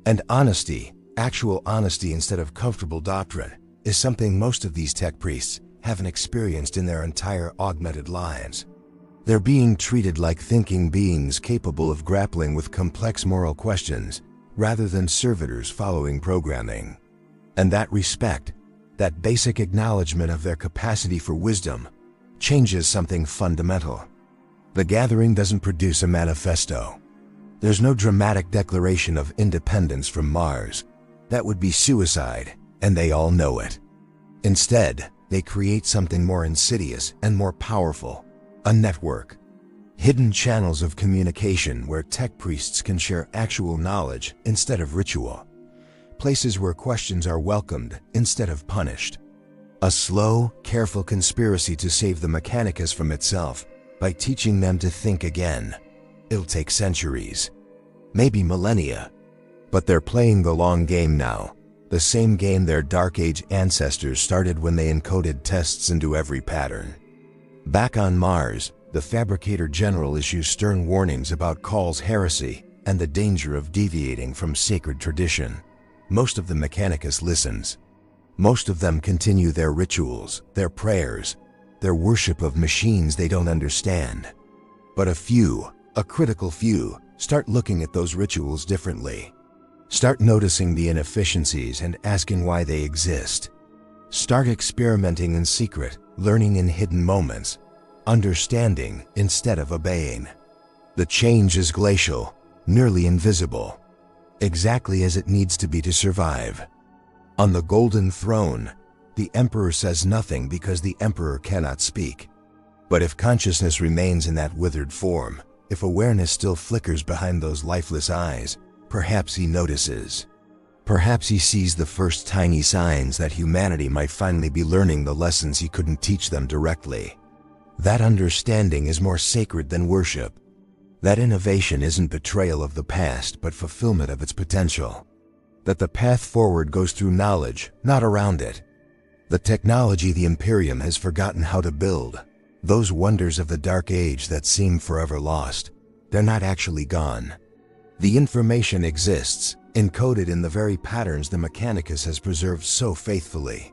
And honesty, actual honesty instead of comfortable doctrine, is something most of these tech priests haven't experienced in their entire augmented lives. They're being treated like thinking beings capable of grappling with complex moral questions, rather than servitors following programming. And that respect, that basic acknowledgement of their capacity for wisdom, changes something fundamental. The gathering doesn't produce a manifesto. There's no dramatic declaration of independence from Mars. That would be suicide, and they all know it. Instead, they create something more insidious and more powerful, a network. Hidden channels of communication where tech priests can share actual knowledge instead of ritual. Places where questions are welcomed instead of punished. A slow, careful conspiracy to save the Mechanicus from itself by teaching them to think again. It'll take centuries, maybe millennia, but they're playing the long game now, the same game their Dark Age ancestors started when they encoded tests into every pattern. Back on Mars, the Fabricator General issues stern warnings about Call's heresy and the danger of deviating from sacred tradition. Most of the Mechanicus listens. Most of them continue their rituals, their prayers, their worship of machines they don't understand. But a few, a critical few, start looking at those rituals differently. Start noticing the inefficiencies and asking why they exist. Start experimenting in secret, learning in hidden moments, understanding instead of obeying. The change is glacial, nearly invisible, exactly as it needs to be to survive. On the Golden Throne, the Emperor says nothing because the Emperor cannot speak. But if consciousness remains in that withered form, if awareness still flickers behind those lifeless eyes, perhaps he notices. Perhaps he sees the first tiny signs that humanity might finally be learning the lessons he couldn't teach them directly. That understanding is more sacred than worship. That innovation isn't betrayal of the past but fulfillment of its potential. That the path forward goes through knowledge, not around it. The technology the Imperium has forgotten how to build, those wonders of the Dark Age that seem forever lost, they're not actually gone. The information exists, encoded in the very patterns the Mechanicus has preserved so faithfully.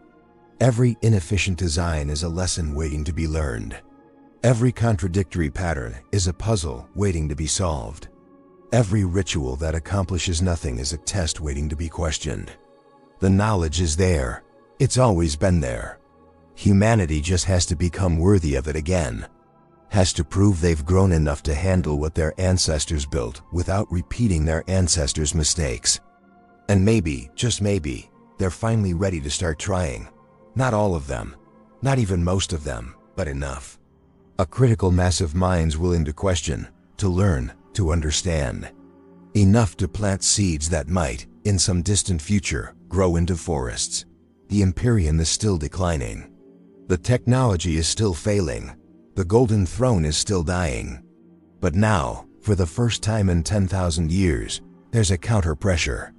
Every inefficient design is a lesson waiting to be learned. Every contradictory pattern is a puzzle waiting to be solved. Every ritual that accomplishes nothing is a test waiting to be questioned. The knowledge is there. It's always been there. Humanity just has to become worthy of it again. Has to prove they've grown enough to handle what their ancestors built without repeating their ancestors' mistakes. And maybe, just maybe, they're finally ready to start trying. Not all of them, not even most of them, but enough. A critical mass of minds willing to question, to learn, to understand. Enough to plant seeds that might, in some distant future, grow into forests. The Imperium is still declining. The technology is still failing. The Golden Throne is still dying. But now, for the first time in 10,000 years, there's a counter-pressure.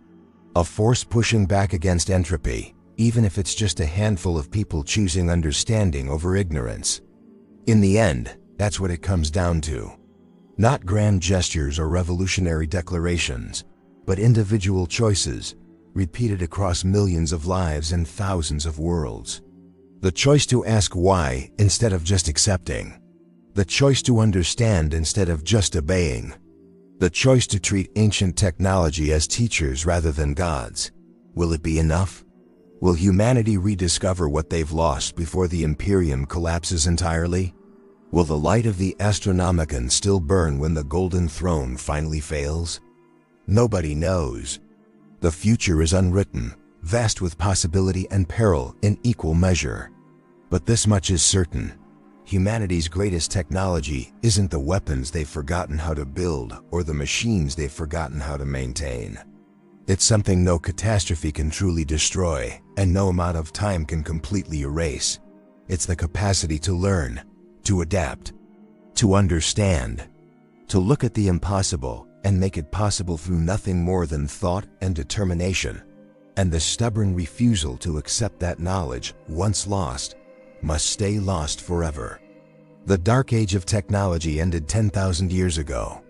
A force pushing back against entropy, even if it's just a handful of people choosing understanding over ignorance. In the end, that's what it comes down to. Not grand gestures or revolutionary declarations, but individual choices, repeated across millions of lives and thousands of worlds. The choice to ask why instead of just accepting. The choice to understand instead of just obeying. The choice to treat ancient technology as teachers rather than gods. Will it be enough? Will humanity rediscover what they've lost before the Imperium collapses entirely? Will the light of the Astronomicon still burn when the Golden Throne finally fails? Nobody knows. The future is unwritten, vast with possibility and peril in equal measure. But this much is certain. Humanity's greatest technology isn't the weapons they've forgotten how to build or the machines they've forgotten how to maintain. It's something no catastrophe can truly destroy and no amount of time can completely erase. It's the capacity to learn, to adapt, to understand, to look at the impossible and make it possible through nothing more than thought and determination, and the stubborn refusal to accept that knowledge, once lost, must stay lost forever. The Dark Age of technology ended 10,000 years ago,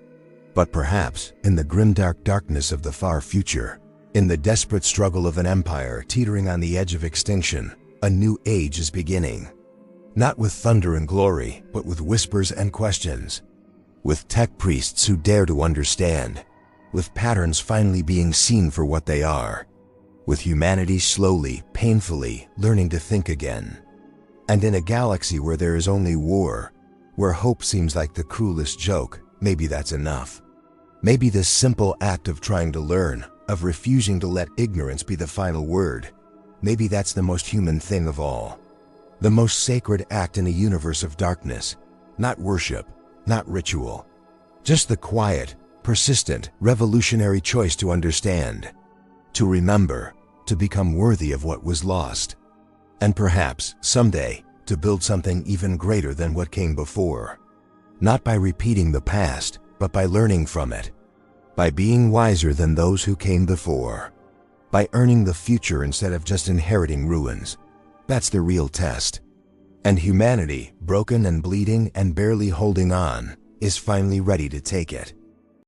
But perhaps, in the grimdark darkness of the far future, in the desperate struggle of an empire teetering on the edge of extinction, a new age is beginning. Not with thunder and glory, but with whispers and questions. With tech priests who dare to understand. With patterns finally being seen for what they are. With humanity slowly, painfully, learning to think again. And in a galaxy where there is only war, where hope seems like the cruelest joke, maybe that's enough. Maybe this simple act of trying to learn, of refusing to let ignorance be the final word, maybe that's the most human thing of all. The most sacred act in a universe of darkness. Not worship, not ritual. Just the quiet, persistent, revolutionary choice to understand. To remember, to become worthy of what was lost. And perhaps, someday, to build something even greater than what came before. Not by repeating the past, but by learning from it. By being wiser than those who came before. By earning the future instead of just inheriting ruins. That's the real test. And humanity, broken and bleeding and barely holding on, is finally ready to take it.